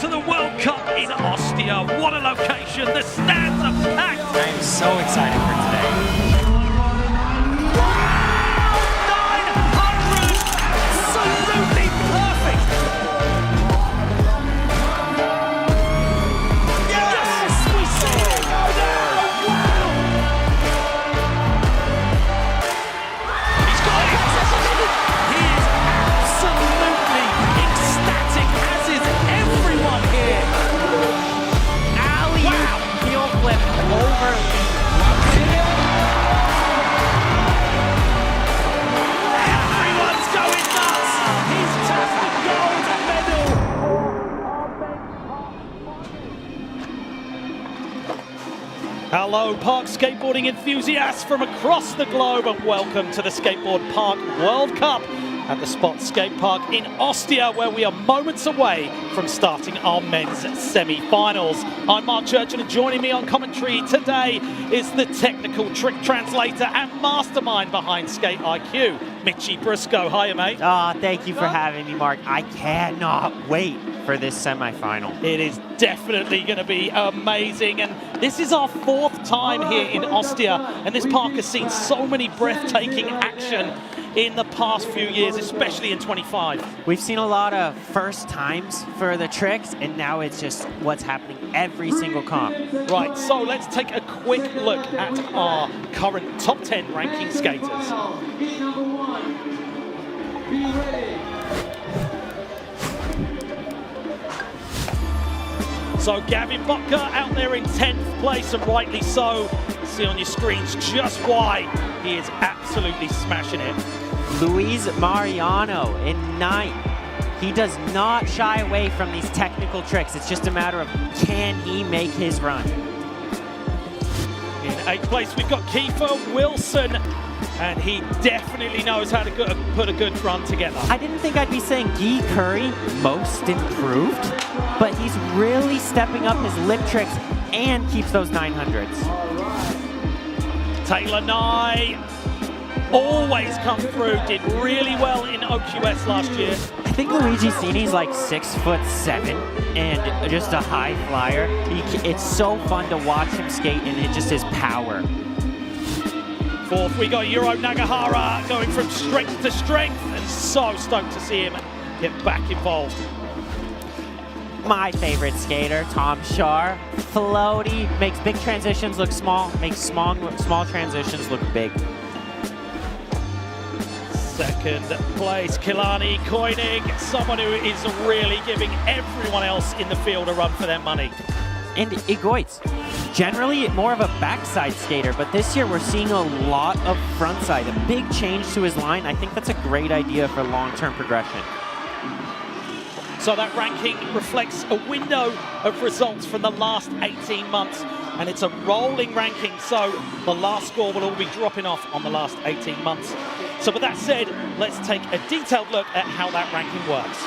to the World Cup in Ostia. What a location, the stands are packed. I am so excited for today. 900, absolutely perfect. Yes, we see it go down. Wow. He's got it. He is absolutely ecstatic, as is everyone here. Alley-oop heel flip over. Everyone's going nuts. He's took the gold medal. Hello, Park skateboarding enthusiasts from across the globe, and welcome to the Skateboard Park World Cup at the Spot Skate Park in Ostia, where we are moments away from starting our men's semi-finals. I'm Mark Churchill, and joining me on commentary today is the technical trick translator and mastermind behind Skate IQ, Mitchie Briscoe. Hiya, mate. Thank you for having me, Mark. I cannot wait for this semifinal. It is definitely going to be amazing, and this is our fourth time here in Ostia, and this park has seen so many breathtaking action in the past few years, especially in 25. We've seen a lot of first times for the tricks, and now it's just what's happening every single comp. Right, so let's take a quick look at our current top 10 ranking skaters. Number 1, be ready. So Gavin Butker out there in 10th place, and rightly so. See on your screens just why he is absolutely smashing it. Luis Mariano in 9th. He does not shy away from these technical tricks. It's just a matter of, can he make his run? In 8th place, we've got Kiefer Wilson, and he definitely knows how to put a good run together. I didn't think I'd be saying Guy Curry most improved, but he's really stepping up his lip tricks and keeps those 900s. Taylor Nye always come through, did really well in OQS last year. I think Luigi Cini's like 6'7" and just a high flyer. It's so fun to watch him skate, and it just is power. 4th, we got Yuro Nagahara going from strength to strength, and so stoked to see him get back involved. My favorite skater, Tom Shar, floaty, makes big transitions look small, makes small transitions look big. 2nd place, Kilani Koenig, someone who is really giving everyone else in the field a run for their money. And Igoitz, generally more of a backside skater, but this year we're seeing a lot of frontside, a big change to his line. I think that's a great idea for long-term progression. So that ranking reflects a window of results from the last 18 months, and it's a rolling ranking, so the last score will all be dropping off on the last 18 months. So with that said, let's take a detailed look at how that ranking works.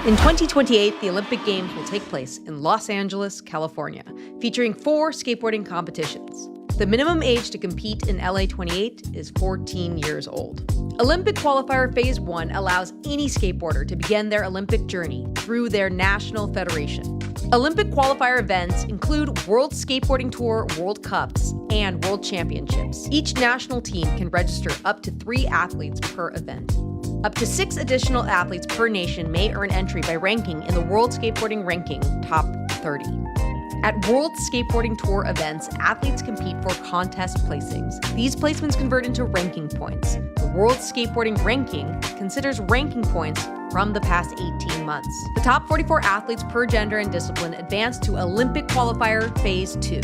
In 2028, the Olympic Games will take place in Los Angeles, California, featuring 4 skateboarding competitions. The minimum age to compete in LA 28 is 14 years old. Olympic Qualifier Phase 1 allows any skateboarder to begin their Olympic journey through their national federation. Olympic qualifier events include World Skateboarding Tour World Cups and World Championships. Each national team can register up to 3 athletes per event. Up to 6 additional athletes per nation may earn entry by ranking in the World Skateboarding Ranking Top 30. At World Skateboarding Tour events, athletes compete for contest placings. These placements convert into ranking points. The World Skateboarding Ranking considers ranking points from the past 18 months. The top 44 athletes per gender and discipline advance to Olympic Qualifier Phase 2.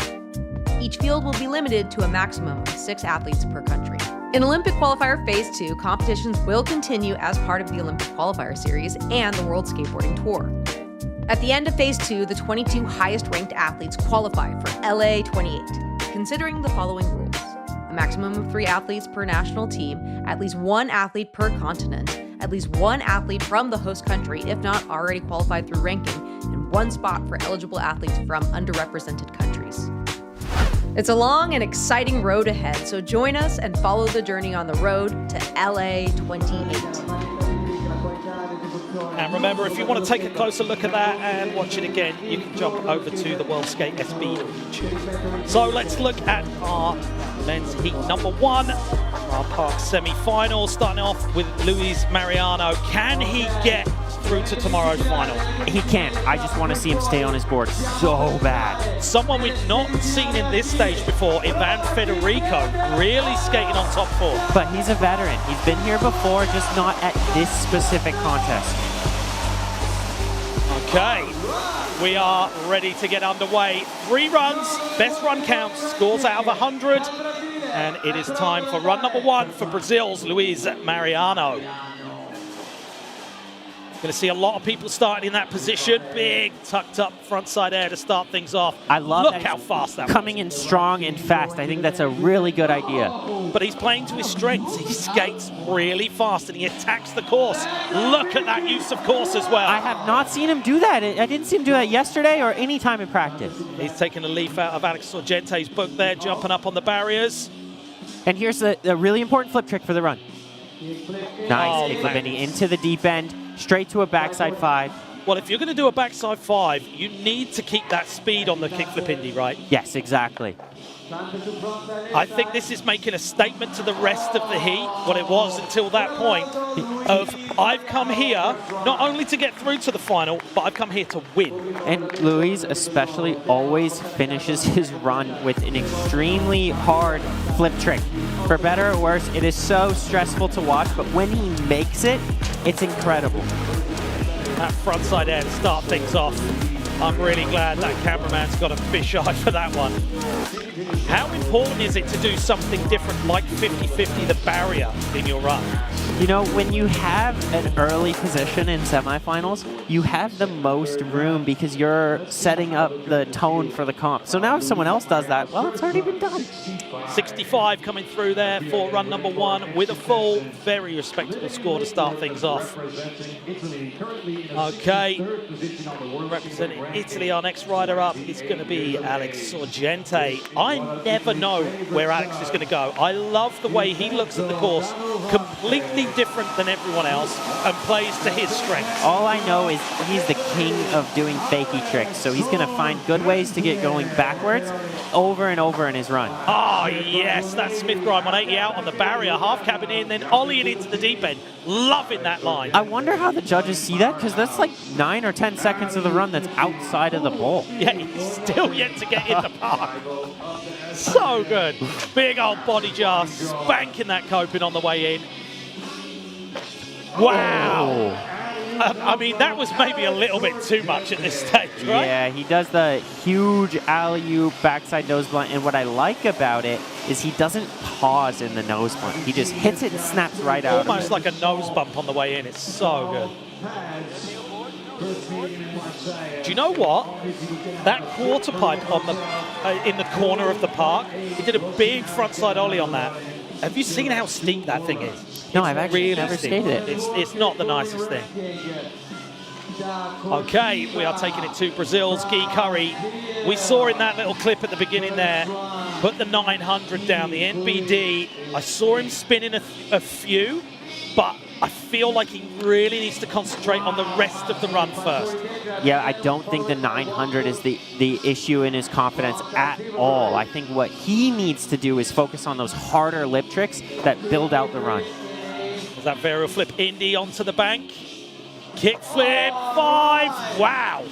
Each field will be limited to a maximum of 6 athletes per country. In Olympic Qualifier Phase 2, competitions will continue as part of the Olympic Qualifier Series and the World Skateboarding Tour. At the end of Phase 2, the 22 highest-ranked athletes qualify for LA 28, considering the following rules: a maximum of 3 athletes per national team, at least 1 athlete per continent, at least 1 athlete from the host country if not already qualified through ranking, and 1 spot for eligible athletes from underrepresented countries. It's a long and exciting road ahead, so join us and follow the journey on the road to LA 28. And remember, if you want to take a closer look at that and watch it again, you can jump over to the World Skate SB YouTube. So let's look at our men's heat number 1, our park semi-final, starting off with Luis Mariano. Can he get through to tomorrow's final? He can't. I just want to see him stay on his board so bad. Someone we've not seen in this stage before, Ivan Federico, really skating on top 4. But he's a veteran. He's been here before, just not at this specific contest. Okay, we are ready to get underway. 3 runs, best run counts, scores out of 100. And it is time for run number 1 for Brazil's Luis Mariano. Going to see a lot of people starting in that position. Big tucked up frontside air to start things off. I love Look that how fast that coming in strong and fast. I think that's a really good idea. But he's playing to his strengths. He skates really fast and he attacks the course. Look at that use of course as well. I have not seen him do that. I didn't see him do that yesterday or any time in practice. He's taking a leaf out of Alex Sorgente's book there, jumping up on the barriers. And here's the really important flip trick for the run. Nice, kickflip ending into the deep end, straight to a backside 5. Well, if you're going to do a backside 5, you need to keep that speed on the kickflip indie, right? Yes, exactly. I think this is making a statement to the rest of the heat, what it was until that point, of I've come here not only to get through to the final, but I've come here to win. And Luis especially always finishes his run with an extremely hard flip trick. For better or worse, it is so stressful to watch, but when he makes it, it's incredible. That frontside air to start things off. I'm really glad that cameraman's got a fisheye for that one. How important is it to do something different like 50-50 the barrier in your run? You know, when you have an early position in semifinals, you have the most room because you're setting up the tone for the comp. So now if someone else does that, well, it's already been done. 65 coming through there for run number 1 with a full, very respectable score to start things off. Okay, representing Italy, our next rider up is going to be Alex Sorgente. I never know where Alex is going to go. I love the way he looks at the course, completely different than everyone else, and plays to his strengths. All I know is he's the king of doing fakie tricks, so he's going to find good ways to get going backwards over and over in his run. Oh, yes, that Smith grind 180 out on the barrier, half cabin in, then ollieing into the deep end. Loving that line. I wonder how the judges see that, because that's like 9 or 10 seconds of the run that's outside of the bowl. Yeah, he's still yet to get in the park. So good. Big old body jar, spanking that coping on the way in. Wow. I mean, that was maybe a little bit too much at this stage, right? Yeah, he does the huge alley-oop backside nose blunt, and what I like about it is he doesn't pause in the nose blunt. He just hits it and snaps right out. Almost like a nose bump on the way in. It's so good. Do you know what? That quarter pipe on the in the corner of the park, he did a big frontside ollie on that. Have you seen how steep that thing is? No, I've actually really never steep. skated it. It's not the nicest thing. Okay, we are taking it to Brazil's Guy Curry. We saw in that little clip at the beginning there, put the 900 down, the NBD. I saw him spinning a few, but I feel like he really needs to concentrate on the rest of the run first. Yeah, I don't think the 900 is the issue in his confidence at all. I think what he needs to do is focus on those harder lip tricks that build out the run. That varial flip indie onto the bank. Kick flip, 5, wow.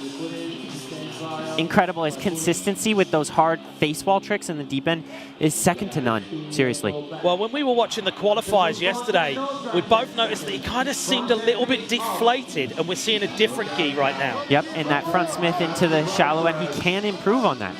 Incredible. His consistency with those hard face wall tricks in the deep end is second to none, seriously. Well, when we were watching the qualifiers yesterday, we both noticed that he kind of seemed a little bit deflated, and we're seeing a different Guy right now. Yep, and that front Smith into the shallow end, he can improve on that.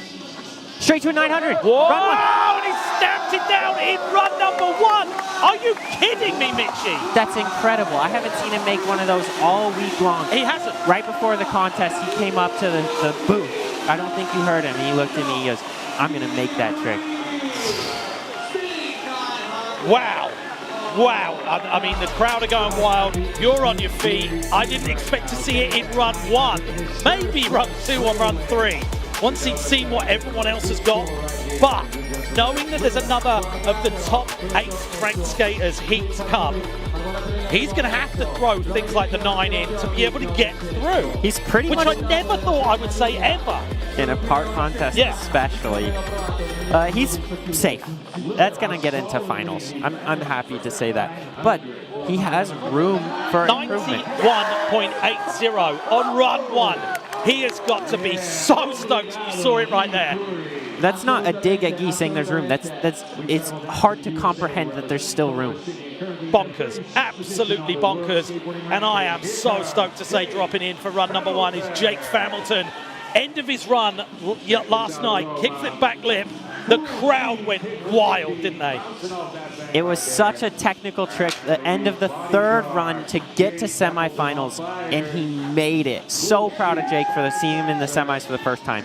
Straight to a 900. Whoa, Run 1. and he snapped it down in run number 1. Are you kidding me, Mitchie? That's incredible. I haven't seen him make one of those all week long. He hasn't. Right before the contest, he came up to the booth. I don't think you heard him. He looked at me, he goes, I'm going to make that trick. Wow. Wow. I mean, the crowd are going wild. You're on your feet. I didn't expect to see it in run 1. Maybe run 2 or run 3. Once he'd seen what everyone else has got. But knowing that there's another of the top 8 ranked skaters heat to come, he's going to have to throw things like the 9 in to be able to get through. He's pretty Which much... I never thought I would say ever. In a park contest especially. He's safe. That's going to get into finals. I'm happy to say that. But he has room for improvement. 91.80 on run 1. He has got to be so stoked. You saw it right there. That's not a dig at Guy saying there's room. It's hard to comprehend that there's still room. Bonkers, absolutely bonkers. And I am so stoked to say dropping in for run number 1 is Jake Hamilton. End of his run last night, kickflip back lip. The crowd went wild, didn't they? It was such a technical trick, the end of the 3rd run to get to semifinals, and he made it. So proud of Jake for seeing him in the semis for the first time.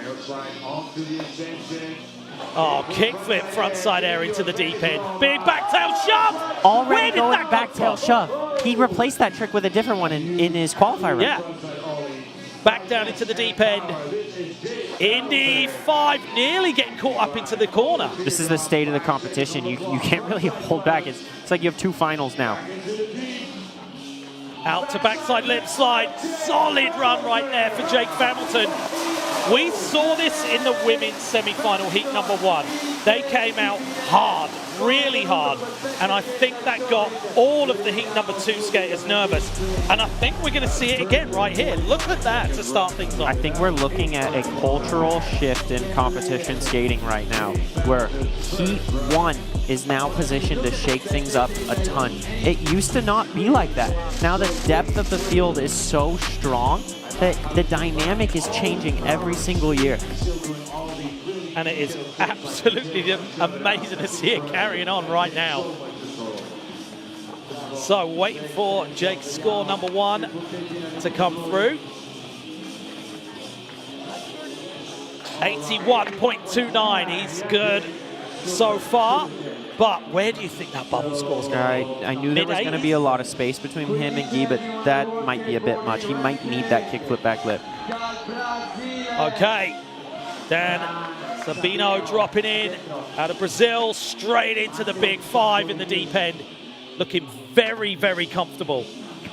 Oh, kickflip frontside air into the deep end. Big backtail shove! Already going backtail shove. He replaced that trick with a different one in his qualifier run. Yeah. Back down into the deep end. Indy 5 nearly getting caught up into the corner. This is the state of the competition. You can't really hold back. It's like you have 2 finals now. Out to backside lip slide. Solid run right there for Jake Hamilton. We saw this in the women's semi-final heat number 1. They came out hard, really hard, and I think that got all of the heat number 2 skaters nervous. And I think we're going to see it again right here. Look at that to start things off. I think we're looking at a cultural shift in competition skating right now, where heat 1 is now positioned to shake things up a ton. It used to not be like that. Now the depth of the field is so strong that the dynamic is changing every single year. And it is absolutely amazing to see it carrying on right now. So waiting for Jake's score number 1 to come through. 81.29, he's good so far. But where do you think that bubble score's going? I knew there was going to be a lot of space between him and Guy, but that might be a bit much. He might need that kickflip back lip. Okay, then Sabino dropping in out of Brazil, straight into the big 5 in the deep end. Looking very, very comfortable.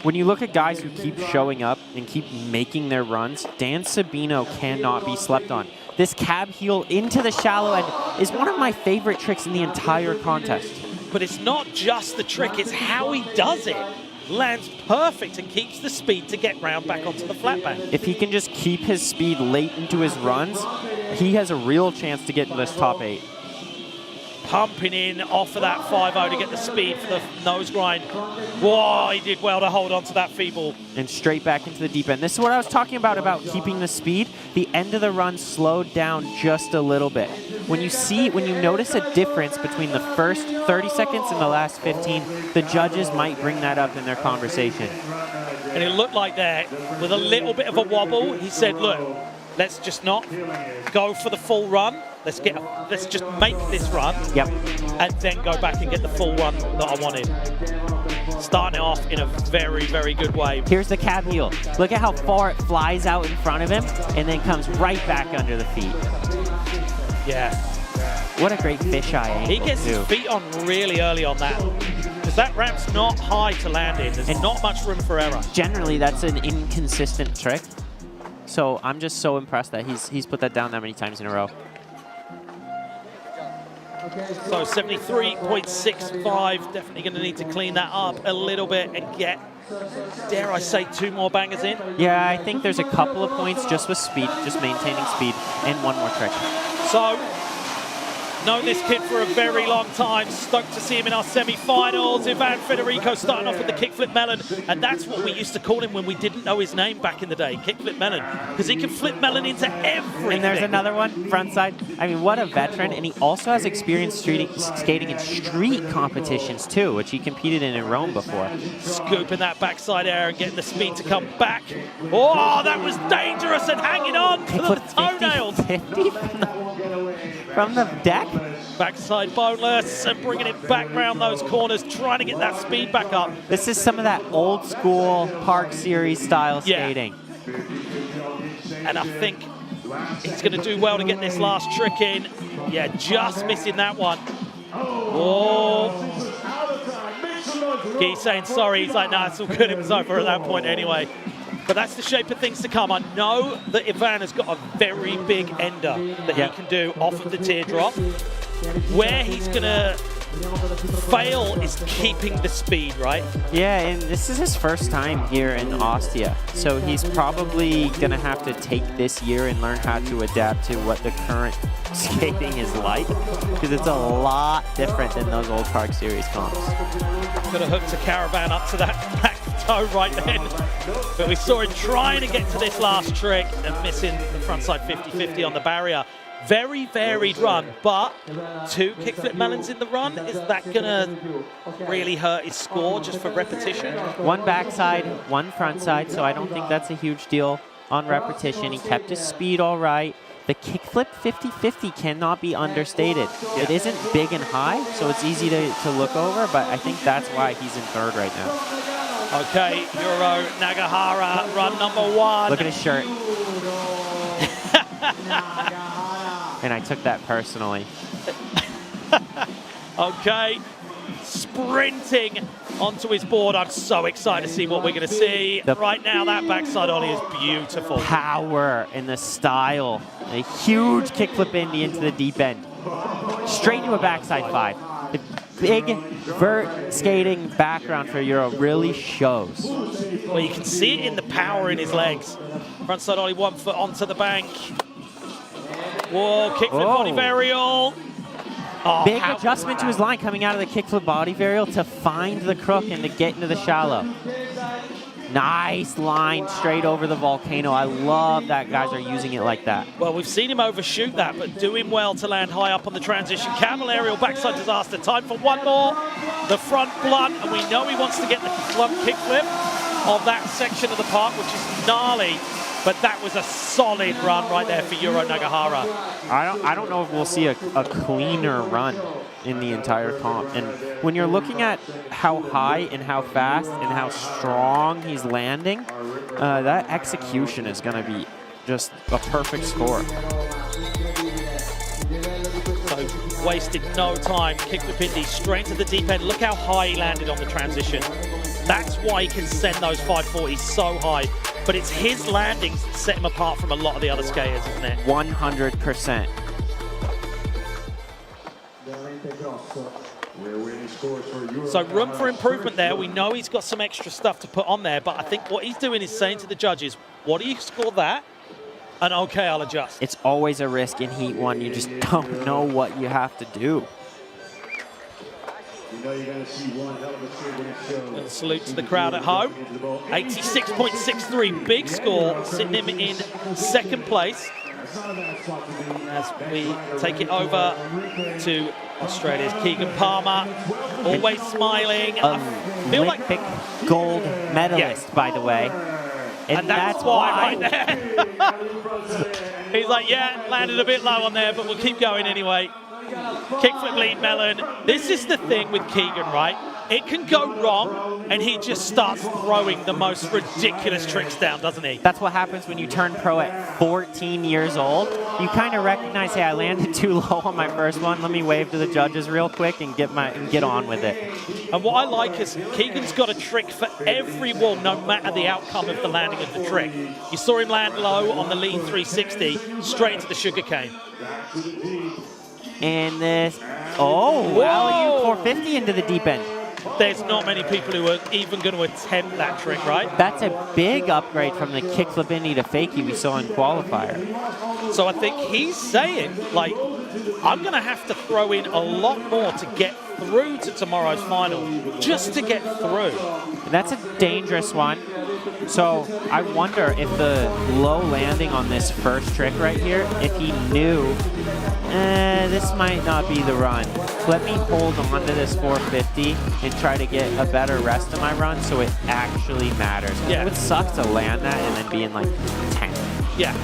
When you look at guys who keep showing up and keep making their runs, Dan Sabino cannot be slept on. This cab heel into the shallow end is one of my favorite tricks in the entire contest. But it's not just the trick, it's how he does it. Lands perfect and keeps the speed to get round back onto the flat bank. If he can just keep his speed late into his runs, he has a real chance to get into this top 8. Pumping in off of that 5-0 to get the speed for the nose grind. Whoa, he did well to hold on to that feeble. And straight back into the deep end. This is what I was talking about keeping the speed. The end of the run slowed down just a little bit. When you notice a difference between the first 30 seconds and the last 15, the judges might bring that up in their conversation. And it looked like there, with a little bit of a wobble, he said, look, let's just not go for the full run. Let's just make this run, and then go back and get the full run that I wanted. Starting it off in a very, very good way. Here's the cab heel. Look at how far it flies out in front of him and then comes right back under the feet. Yeah. What a great fisheye angle. He gets his feet on really early on that. Because that ramp's not high to land in. There's not much room for error. Generally, that's an inconsistent trick. So I'm just so impressed that he's put that down that many times in a row. So 73.65, definitely going to need to clean that up a little bit and get, dare I say, 2 more bangers in. Yeah, I think there's a couple of points just with speed, just maintaining speed, and 1 more trick. So, known this kid for a very long time, stoked to see him in our semi-finals. Ivan Federico starting off with the kickflip melon, and that's what we used to call him when we didn't know his name back in the day, kickflip melon, because he can flip melon into everything. And there's another one, frontside. I mean, what a veteran, and he also has experience skating in street competitions too, which he competed in Rome before. Scooping that backside air and getting the speed to come back. Oh, that was dangerous and hanging on to the toenails. 50 from the deck. Backside boneless and bringing it back round those corners, trying to get that speed back up. This is some of that old school Park Series style skating. And I think he's going to do well to get this last trick in. Yeah, just missing that one. Whoa. Guy's saying sorry. He's like, nah, it's all good. It was over at that point anyway. But that's the shape of things to come. I know that Ivan has got a very big ender that he can do off of the teardrop. Where he's going to fail is keeping the speed, right? Yeah, and this is his first time here in Ostia. So he's probably going to have to take this year and learn how to adapt to what the current skating is like. Because it's a lot different than those old Park Series comps. Could have hooked a Caravan up to that back toe right then. But we saw him trying to get to this last trick and missing the frontside 50-50 on the barrier. Very varied run, but 2 kickflip melons in the run. Is that going to really hurt his score just for repetition? 1 backside, 1 frontside, so I don't think that's a huge deal on repetition. He kept his speed all right. The kickflip 50-50 cannot be understated. It isn't big and high, so it's easy to look over, but I think that's why he's in 3rd right now. Okay, Yuro Nagahara, run number 1. Look at his shirt. And I took that personally. Okay, sprinting onto his board. I'm so excited to see what we're going to see. Right now, that backside ollie is beautiful. Power and the style. A huge kickflip into the deep end. Straight to a backside 5. The big vert skating background for Euro really shows. Well, you can see it in the power in his legs. Frontside ollie 1 foot onto the bank. Whoa, kickflip body varial. Oh, big adjustment to his line coming out of the kickflip body varial to find the crook and to get into the shallow. Nice line straight over the volcano. I love that guys are using it like that. Well, we've seen him overshoot that, but doing well to land high up on the transition. Camel aerial backside disaster. Time for 1 more. The front blunt, and we know he wants to get the front kickflip of that section of the park, which is gnarly. But that was a solid run right there for Yuro Nagahara. I don't know if we'll see a cleaner run in the entire comp. And when you're looking at how high and how fast and how strong he's landing, that execution is going to be just a perfect score. So wasted no time. Kickflip Indy straight to the deep end. Look how high he landed on the transition. That's why he can send those 540s so high. But it's his landings that set him apart from a lot of the other skaters, isn't it? 100%. So room for improvement there. We know he's got some extra stuff to put on there, but I think what he's doing is saying to the judges, what do you score that? And okay, I'll adjust. It's always a risk in Heat 1. You just don't know what you have to do. And salute to the crowd at home. 86.63, big score, sitting him in 2nd place. As we take it over to Australia's Keegan Palmer, always smiling. Olympic gold medalist, by the way. And that's why right there. He's like, yeah, landed a bit low on there, but we'll keep going anyway. Kickflip lead melon. This is the thing with Keegan, right? It can go wrong, and he just starts throwing the most ridiculous tricks down, doesn't he? That's what happens when you turn pro at 14 years old. You kind of recognize, hey, I landed too low on my first one. Let me wave to the judges real quick and get on with it. And what I like is Keegan's got a trick for every wall, no matter the outcome of the landing of the trick. You saw him land low on the lean 360, straight into the sugarcane. And this, alley-oop 450 into the deep end. There's not many people who are even going to attempt that trick, right? That's a big upgrade from the kickflip Indy to fakie we saw in qualifier. So I think he's saying, like, I'm going to have to throw in a lot more to get through to tomorrow's final, just to get through. That's a dangerous one. So I wonder if the low landing on this first trick right here, if he knew, this might not be the run. Let me hold on to this 450 and try to get a better rest of my run so it actually matters. Yeah. It would suck to land that and then be in like 10th. Yeah.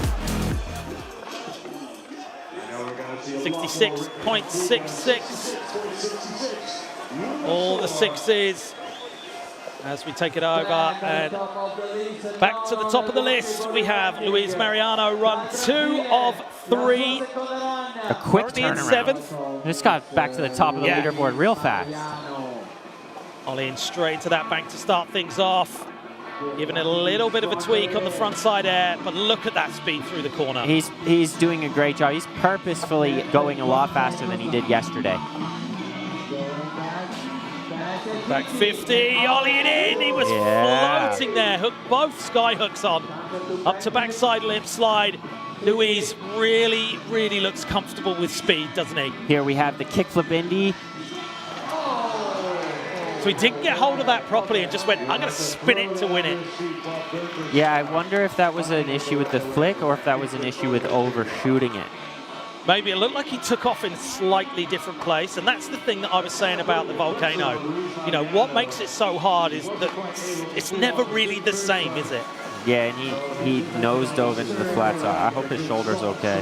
66.66. All the sixes as we take it over, and back to the top of the list we have Luis Mariano, run 2 of 3. A quick in turnaround. 7th. Just got back to the top of the leaderboard real fast. Ollie in straight to that bank to start things off. Giving it a little bit of a tweak on the front side air, but look at that speed through the corner. He's doing a great job. He's purposefully going a lot faster than he did yesterday. Back 50, Ollie it in. He was floating there. Hooked both sky hooks on. Up to backside lip slide. Luis really, really looks comfortable with speed, doesn't he? Here we have the kickflip Indy. So he didn't get hold of that properly and just went, I'm going to spin it to win it. Yeah, I wonder if that was an issue with the flick or if that was an issue with overshooting it. Maybe it looked like he took off in a slightly different place, and that's the thing that I was saying about the Volcano. You know, what makes it so hard is that it's never really the same, is it? Yeah, and he nose dove into the flat, so I hope his shoulder's okay.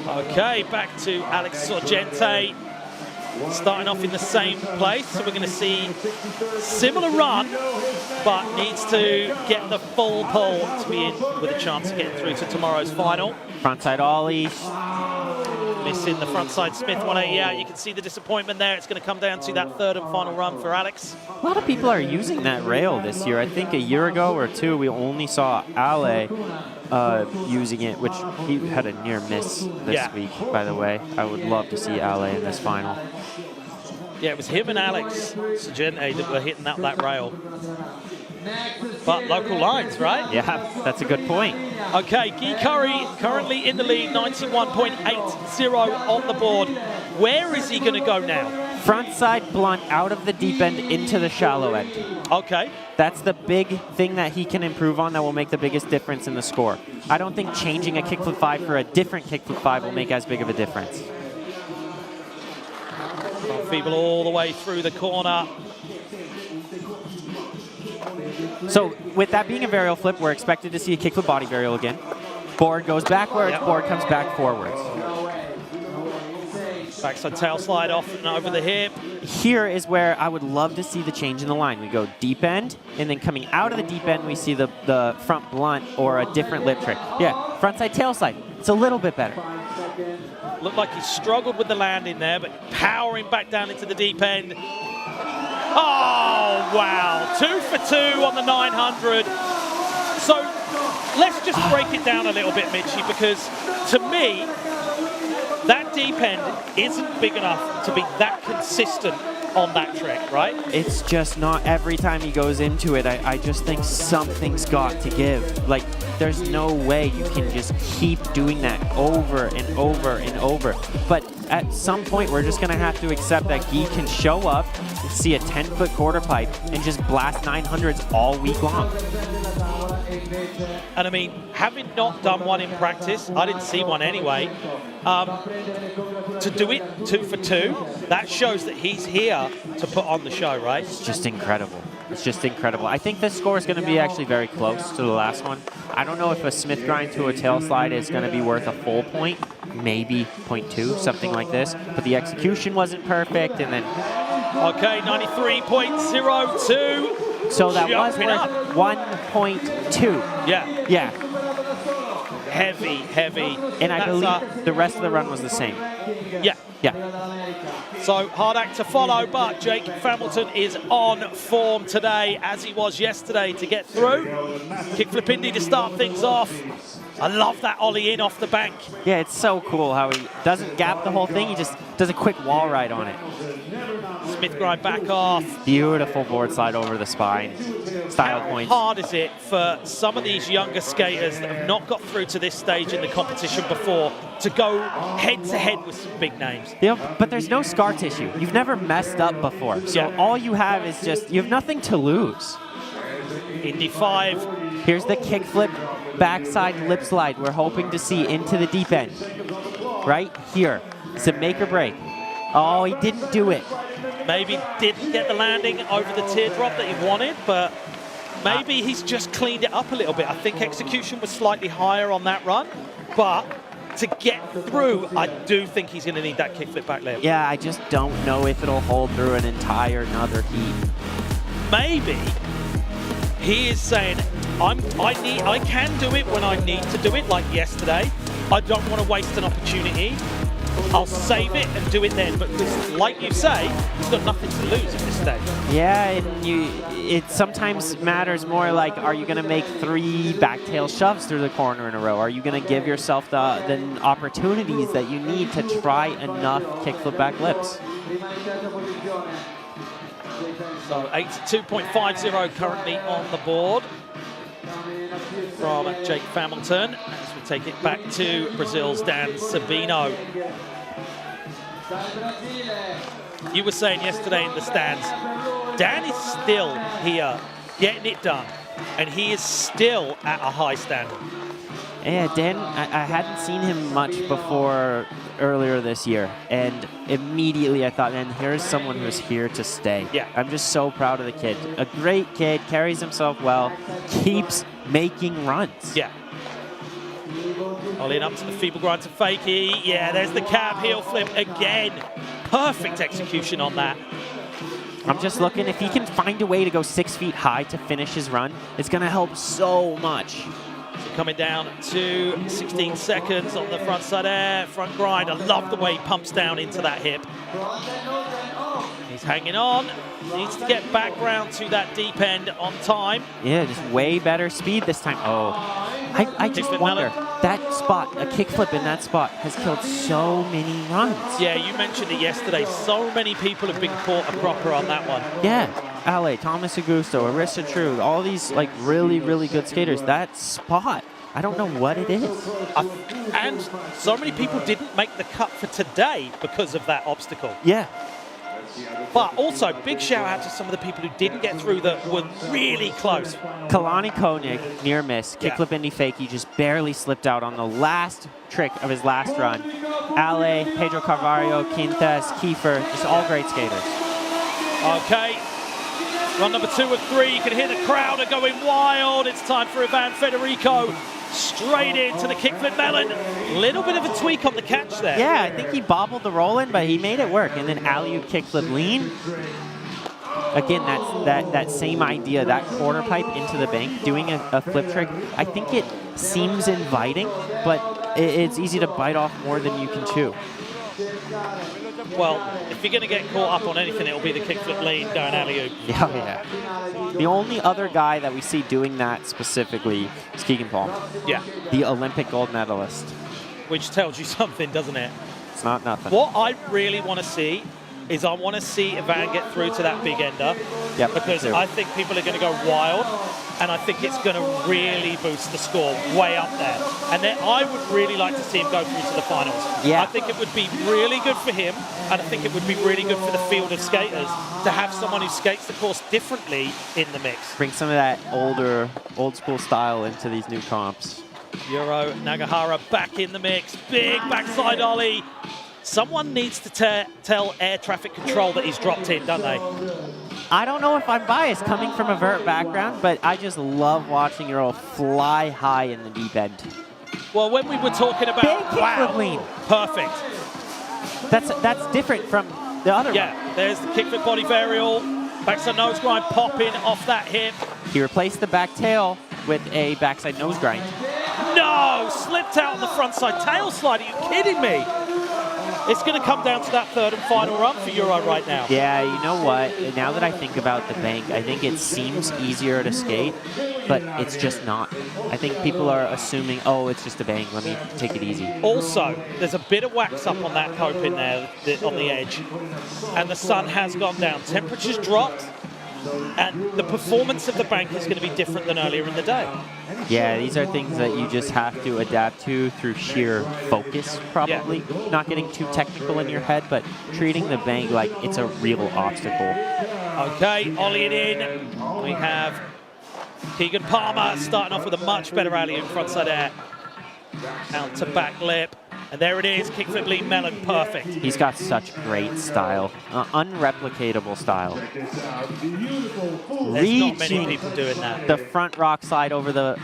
Okay, back to Alex Sorgente. Starting off in the same place, so we're going to see similar run, but needs to get the full pull to be in with a chance of getting through to tomorrow's final. Frontside ollie. Missing the frontside Smith 180 out. You can see the disappointment there. It's going to come down to that third and final run for Alex. A lot of people are using that rail this year. I think a year ago or two, we only saw Ale using it, which he had a near miss this week, by the way. I would love to see Ale in this final. Yeah, it was him and Alex Sorgente that were hitting that rail. But local lines, right? Yeah, that's a good point. Okay, Guy Curry currently in the lead, 91.80 on the board. Where is he going to go now? Frontside blunt out of the deep end into the shallow end. Okay. That's the big thing that he can improve on that will make the biggest difference in the score. I don't think changing a kickflip 5 for a different kickflip 5 will make as big of a difference. Feeble all the way through the corner. So with that being a varial flip, we're expected to see a kickflip body varial again. Board goes backwards, board comes back forwards. Backside tail slide off and over the hip. Here is where I would love to see the change in the line. We go deep end, and then coming out of the deep end, we see the front blunt or a different lip trick. Yeah, frontside tail slide. It's a little bit better. Looked like he struggled with the landing there, but powering back down into the deep end. Oh, wow. 2 for 2 on the 900. So let's just break it down a little bit, Mitchie, because to me, that deep end isn't big enough to be that consistent on that trick, right? It's just not every time he goes into it. I just think something's got to give. Like, there's no way you can just keep doing that over and over and over. But at some point, we're just going to have to accept that Guy can show up and see a 10-foot quarter pipe and just blast 900s all week long. And I mean, having not done one in practice, I didn't see one anyway, to do it 2 for 2, that shows that he's here to put on the show, right? It's just incredible. It's just incredible. I think this score is going to be actually very close to the last one. I don't know if a Smith grind to a tail slide is going to be worth a full point, maybe 0.2, something like this. But the execution wasn't perfect, and then... Okay, 93.02. So that was worth 1.2. Yeah. Yeah. Heavy, heavy. And I believe the rest of the run was the same. Yeah. Yeah. So hard act to follow, but Jake Hamilton is on form today, as he was yesterday, to get through. Kickflip Indy to start things off. I love that ollie in off the bank. Yeah, it's so cool how he doesn't gap the whole thing. He just does a quick wall ride on it. Smith grind back off. Beautiful board slide over the spine. Style points. How hard is it for some of these younger skaters that have not got through to this stage in the competition before to go head-to-head with some big names? Yeah, but there's no scar tissue. You've never messed up before. So all you have is just, you have nothing to lose. Indy 5. Here's the kickflip backside lip slide we're hoping to see into the deep end. Right here. It's a make or break. Oh, he didn't do it. Maybe didn't get the landing over the teardrop that he wanted, but maybe he's just cleaned it up a little bit. I think execution was slightly higher on that run, but to get through, I do think he's going to need that kickflip back lip. Yeah, I just don't know if it'll hold through an entire another heat. Maybe he is saying, I can do it when I need to do it, like yesterday. I don't want to waste an opportunity. I'll save it and do it then. But like you say, he's got nothing to lose at this stage. Yeah, and it sometimes matters more like, are you going to make 3 backtail shoves through the corner in a row? Are you going to give yourself the opportunities that you need to try enough kickflip back lips? So 82.50 currently on the board from Jake Hamilton as we take it back to Brazil's Dan Sabino. You were saying yesterday in the stands, Dan is still here getting it done, and he is still at a high standard. Yeah, Dan, I hadn't seen him much before earlier this year, and immediately I thought, man, here's someone who's here to stay. Yeah. I'm just so proud of the kid. A great kid, carries himself well, keeps making runs. Yeah. Ollie up to the feeble grind to fakie. Yeah, there's the cab heel flip again. Perfect execution on that. I'm just looking, if he can find a way to go 6 feet high to finish his run, it's going to help so much. Coming down to 16 seconds on the front side air, front grind. I love the way he pumps down into that hip. He's hanging on. Needs to get back round to that deep end on time. Yeah, just way better speed this time. Oh, I just wonder, that spot, a kickflip in that spot has killed so many runs. Yeah, you mentioned it yesterday. So many people have been caught a cropper on that one. Yeah. Ale, Thomas Augusto, Arissa True, all these like really, really good skaters. That spot, I don't know what it is. And so many people didn't make the cut for today because of that obstacle. Yeah. But also, big shout out to some of the people who didn't get through that were really close. Kalani Koenig, near miss. Kickflip Indy fakie, just barely slipped out on the last trick of his last run. Ale, Pedro Carvalho, Quintes, Kiefer, just all great skaters. Okay. Run number 2 and 3, you can hear the crowd are going wild. It's time for Ivan Federico. Straight into the kickflip melon. Little bit of a tweak on the catch there. Yeah, I think he bobbled the roll in, but he made it work. And then alley-oop kickflip lean. Again, that's that same idea, that quarter pipe into the bank, doing a flip trick. I think it seems inviting, but it's easy to bite off more than you can chew. Well, if you're going to get caught up on anything, it'll be the kickflip lean going alley-oop. Yeah, yeah. The only other guy that we see doing that specifically is Keegan Paul. Yeah. The Olympic gold medalist. Which tells you something, doesn't it? It's not nothing. What I really want to see is I want to see Ivan get through to that big ender. Yep, because I think people are going to go wild, and I think it's going to really boost the score way up there. And then I would really like to see him go through to the finals. Yeah. I think it would be really good for him, and I think it would be really good for the field of skaters to have someone who skates the course differently in the mix. Bring some of that old school style into these new comps. Yuro Nagahara back in the mix. Big backside ollie. Someone needs to tell air traffic control that he's dropped in, don't they? I don't know if I'm biased coming from a vert background, but I just love watching Earl fly high in the deep end. Well, when we were talking about big kickflip lean. Perfect. That's different from the other one. There's the kickflip body varial. Backside nose grind popping off that hip. He replaced the back tail with a backside nose grind. No! Slipped out on the front side tail slide. Are you kidding me? It's going to come down to that third and final run for Euro right now. Yeah, you know what? Now that I think about the bank, I think it seems easier to skate, but it's just not. I think people are assuming, oh, it's just a bank, let me take it easy. Also, there's a bit of wax up on that cope in there, on the edge, and the sun has gone down. Temperature's dropped, and the performance of the bank is going to be different than earlier in the day. Yeah, these are things that you just have to adapt to through sheer focus, probably. Yeah. Not getting too technical in your head, but treating the bank like it's a real obstacle. Okay, ollie it in. We have Keegan Palmer starting off with a much better alley in frontside air. Out to back lip. And there it is, kickflip lean melon, perfect. He's got such great style, unreplicatable style. There's not many people doing that. The front rock slide over the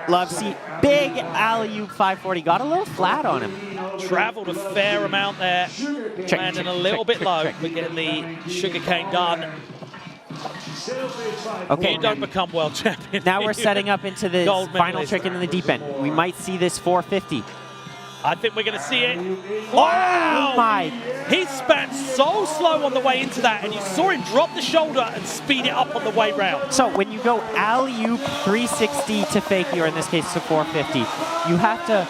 love seat, big alley-oop 540, got a little flat on him. Traveled a fair amount there, landing a little bit low, but getting the sugarcane done. Okay, you don't become world champion. Now we're setting up into the final trick into the deep end. We might see this 450. I think we're going to see it. Wow! Oh my. He span so slow on the way into that, and you saw him drop the shoulder and speed it up on the way round. So when you go alley-oop 360 to fakie, or in this case to 450, you have to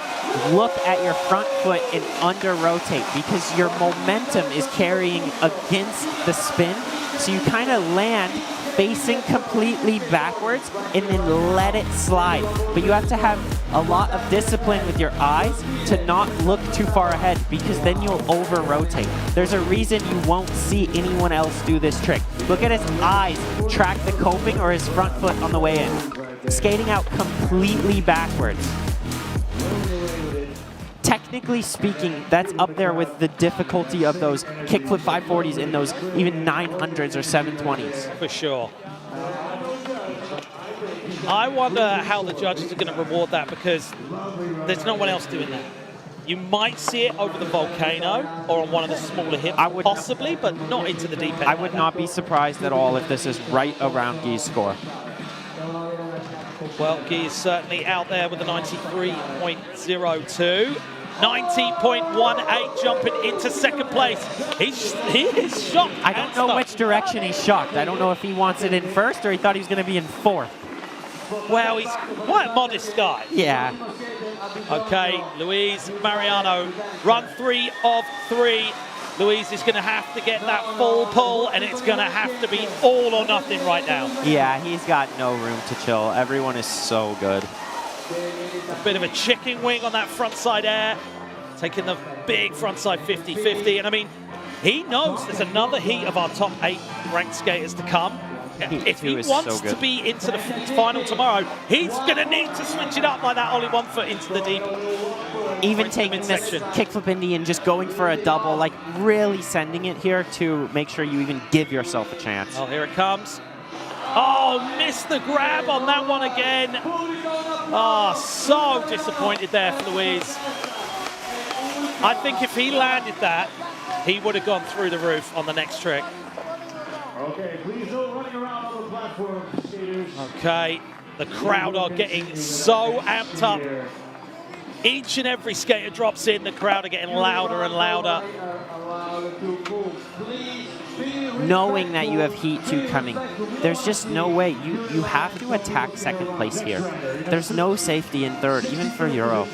look at your front foot and under-rotate because your momentum is carrying against the spin. So you kind of land facing completely backwards and then let it slide. But you have to have a lot of discipline with your eyes to not look too far ahead because then you'll over-rotate. There's a reason you won't see anyone else do this trick. Look at his eyes track the coping or his front foot on the way in. Skating out completely backwards. Technically speaking, that's up there with the difficulty of those kickflip 540s and those even 900s or 720s. For sure. I wonder how the judges are going to reward that because there's no one else doing that. You might see it over the volcano or on one of the smaller hips, possibly, but not into the deep end. I would not be surprised at all if this is right around Guy's score. Well, Guy is certainly out there with a 93.02. 90.18 jumping into second place. He is shocked. I don't know which direction he's shocked. I don't know if he wants it in first or he thought he was going to be in fourth. Well, he's quite a modest guy. Yeah. Okay, Luis Mariano, run 3 of 3. Luis is going to have to get that full pull, and it's going to have to be all or nothing right now. Yeah, he's got no room to chill. Everyone is so good. A bit of a chicken wing on that frontside air, taking the big frontside 50-50. And I mean, he knows there's another heat of our top 8 ranked skaters to come. If he wants to be into the final tomorrow, he's going to need to switch it up like that Ollie 1 foot into the deep. Even taking this kickflip indie and just going for a double, like really sending it here to make sure you even give yourself a chance. Oh, here it comes. Oh, missed the grab on that one again. Oh, so disappointed there for Luis. I think if he landed that, he would have gone through the roof on the next trick. Okay, please no running around on the platform, skaters. Okay, the crowd are getting so amped up. Each and every skater drops in, the crowd are getting louder and louder. Knowing that you have Heat 2 coming, there's just no way. You have to attack second place here. There's no safety in third, even for Euro.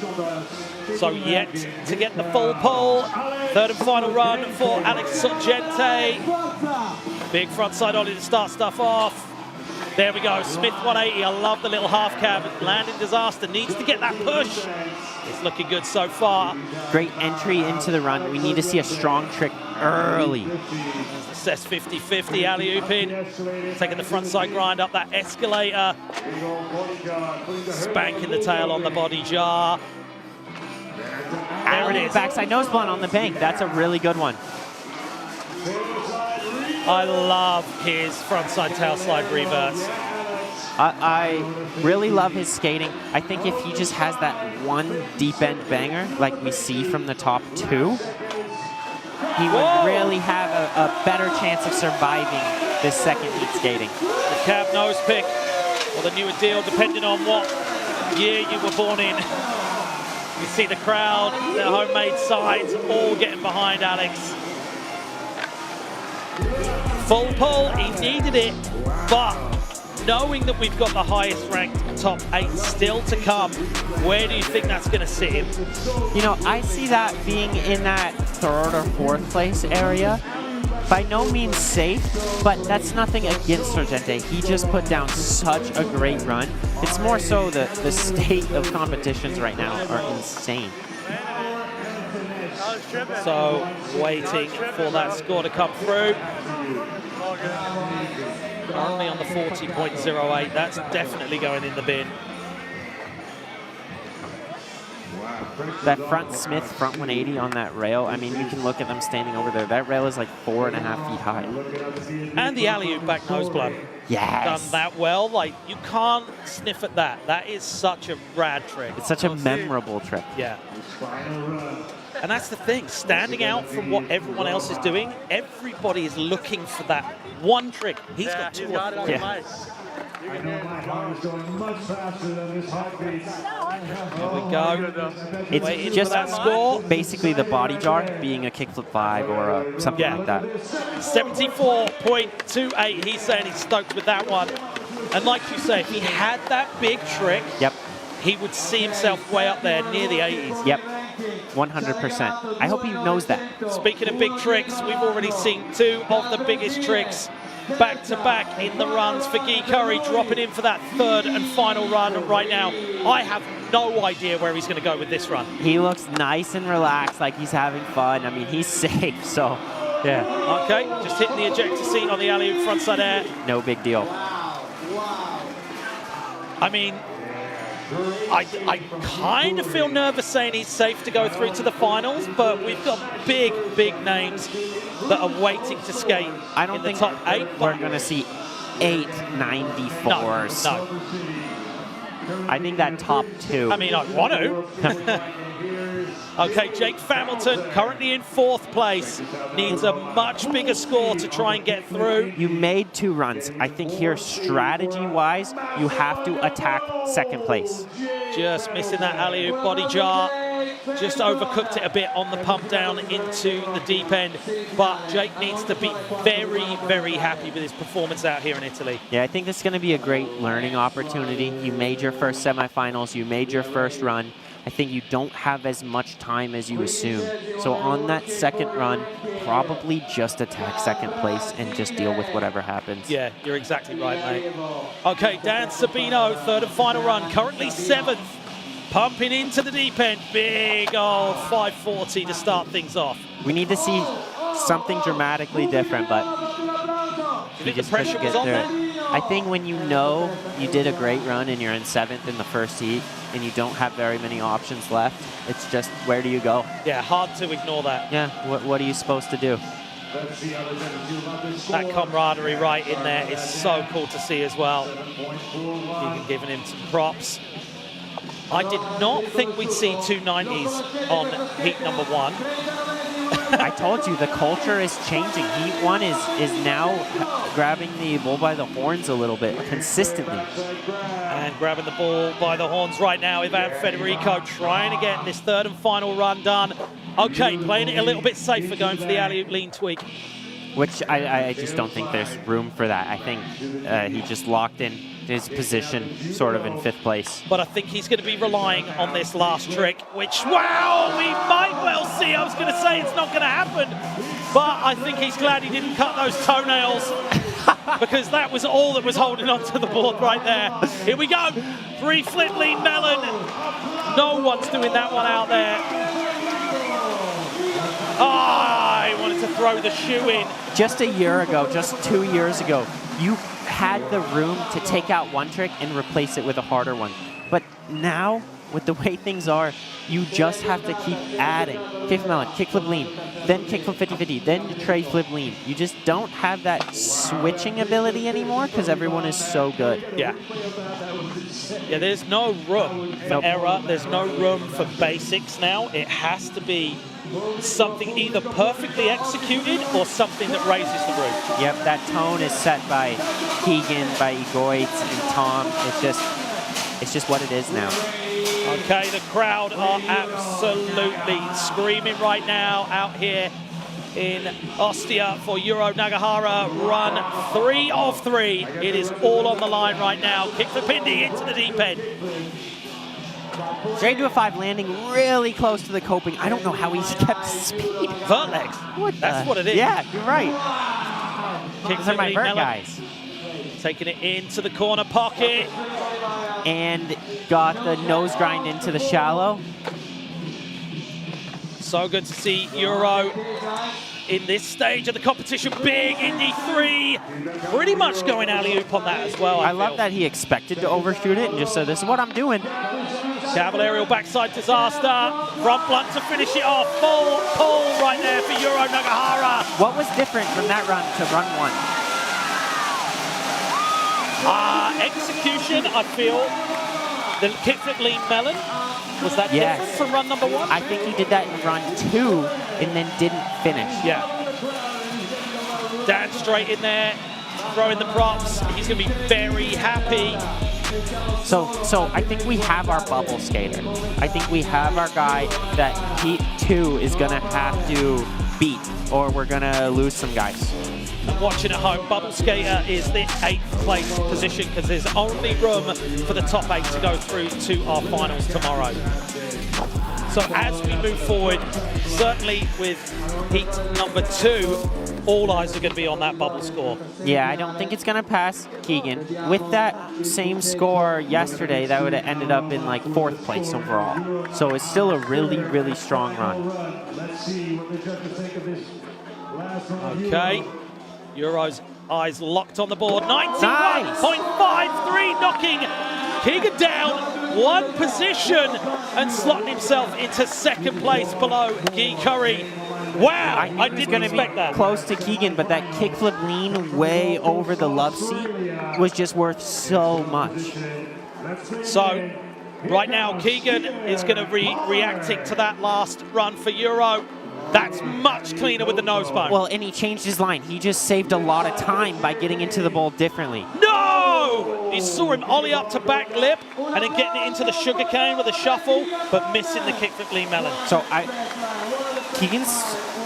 So yet to get the full pull. Third and final run for Alex Sorgente. Big frontside ollie to start stuff off. There we go, Smith 180. I love the little half cab. Landing disaster, needs to get that push. It's looking good so far. Great entry into the run. We need to see a strong trick early. Says 50-50, alley-ooping. Taking the frontside grind up that escalator. Spanking the tail on the body jar. There it is. Backside nose blunt on the bank. That's a really good one. I love his frontside tail slide reverse. I really love his skating. I think if he just has that one deep end banger like we see from the top 2, he would really have a better chance of surviving this second heat skating. The cab nose pick or the newer deal, depending on what year you were born in. You see the crowd, their homemade sides, all getting behind Alex. Full pull, he needed it, but knowing that we've got the highest ranked top 8 still to come, where do you think that's going to sit him? You know, I see that being in that 3rd or 4th place area. By no means safe, but that's nothing against Sorgente. He just put down such a great run. It's more so the state of competitions right now are insane. So waiting for that score to come through. Only on the 40.08. That's definitely going in the bin. That front Smith front 180 on that rail, I mean, you can look at them standing over there. That rail is like 4.5 feet high. And the alley-oop back nose blunt. Yes. Done that well. Like, you can't sniff at that. That is such a rad trick. It's such a memorable trick. Yeah. And that's the thing, standing out from what everyone else is doing, everybody is looking for that one trick. He's got 2 of them. Yeah. I know my heart is going much faster than this heartbeat. Here we go. It's Waiting just for that score. basically the body jar being a kickflip 5 or something like that. 74.28. He's saying he's stoked with that one. And like you say, if he had that big trick, Yep. he would see himself way up there near the 80s. Yep. 100%. I hope he knows that. Speaking of big tricks, we've already seen 2 of the biggest tricks back-to-back in the runs for Guy Curry, dropping in for that 3rd and final run right now. I have no idea where he's going to go with this run. He looks nice and relaxed, like he's having fun. I mean, he's safe, so yeah. Okay, just hitting the ejector seat on the alley-oop frontside air. No big deal. I mean, I kind of feel nervous saying he's safe to go through to the finals, but we've got big, big names that are waiting to skate I don't in the think top 8. we're going to see 894s. No. I think that top 2. I mean, I want to. Okay, Jake Hamilton, currently in 4th place, needs a much bigger score to try and get through. You made 2 runs. I think here, strategy-wise, you have to attack 2nd place. Just missing that alley-oop body jar. Just overcooked it a bit on the pump down into the deep end. But Jake needs to be very, very happy with his performance out here in Italy. Yeah, I think this is going to be a great learning opportunity. You made your first semifinals. You made your first run. I think you don't have as much time as you assume. So on that 2nd run, probably just attack 2nd place and just deal with whatever happens. Yeah, you're exactly right, mate. Okay, Dan Sabino, 3rd and final run, currently 7th. Pumping into the deep end. Big old 540 to start things off. We need to see something dramatically different, but You think the pressure was on there? I think when you know you did a great run and you're in 7th in the first heat and you don't have very many options left, it's just, where do you go? Yeah, hard to ignore that. Yeah, what are you supposed to do? That camaraderie right in there is so cool to see as well. Even giving him some props. I did not think we'd see 290s on heat number 1. I told you, the culture is changing. Heat 1 is now grabbing the bull by the horns a little bit, consistently. And grabbing the ball by the horns right now, Ivan Federico trying to get this 3rd and final run done. Okay, playing it a little bit safer, going for the alley-oop lean tweak. Which I just don't think there's room for that. I think he just locked in his position sort of in 5th place. But I think he's going to be relying on this last trick, which, wow, we might well see. I was going to say it's not going to happen, but I think he's glad he didn't cut those toenails because that was all that was holding onto the board right there. Here we go. 3 flip lean melon. No one's doing that one out there. Ah, he wanted to throw the shoe in. Just a year ago, just 2 years ago, you had the room to take out one trick and replace it with a harder one. But now, with the way things are, you just have to keep adding. Kickflip melon, kickflip lean, then kickflip 50-50, then tray flip lean. You just don't have that switching ability anymore because everyone is so good. Yeah. Yeah, there's no room for error. There's no room for basics now. It has to be something either perfectly executed or something that raises the roof. Yep, that tone is set by Keegan, by Egoitz, and Tom. It's just what it is now. Okay, the crowd are absolutely screaming right now out here in Ostia for Euro Nagahara run 3 of 3. It is all on the line right now. Kick the Pindi into the deep end. J2-5 landing really close to the coping. I don't know how he's kept speed. Vert legs. That's what it is. Yeah, you're right. Kicks Those are my vert guys. Taking it into the corner pocket. And got the nose grind into the shallow. So good to see Euro in this stage of the competition. Big Indy 3. Pretty much going alley-oop on that as well. I love that he expected to overshoot it and just said, this is what I'm doing. Cavallarial backside disaster. Front blunt to finish it off. Full pull right there for Euro Nagahara. What was different from that run to run 1? Execution, I feel. The kickflip lean melon. Was that different from run number 1? I think he did that in run 2 and then didn't finish. Yeah. Dan straight in there. throw in the props. He's going to be very happy. So I think we have our bubble skater. I think we have our guy that Heat 2 is going to have to beat, or we're going to lose some guys. And watching at home, bubble skater is the 8th place position because there's only room for the top 8 to go through to our finals tomorrow. So as we move forward, certainly with heat number 2, all eyes are going to be on that bubble score. Yeah, I don't think it's going to pass Keegan. With that same score yesterday, that would have ended up in like 4th place overall. So it's still a really, really strong run. Let's see what the judges think of this last one. Okay, Euro's eyes locked on the board. 91.53, knocking Keegan down 1 position and slotting himself into 2nd place below Guy Curry. Wow, I didn't expect that. Close to Keegan, but that kickflip lean way over the love seat was just worth so much. So right now, Keegan is going to be reacting to that last run for Euro. That's much cleaner with the nose bone. Well, and he changed his line. He just saved a lot of time by getting into the bowl differently. No! He saw him ollie up to back lip and then getting it into the sugar cane with a shuffle, but missing the kickflip lean melon. So Keegan's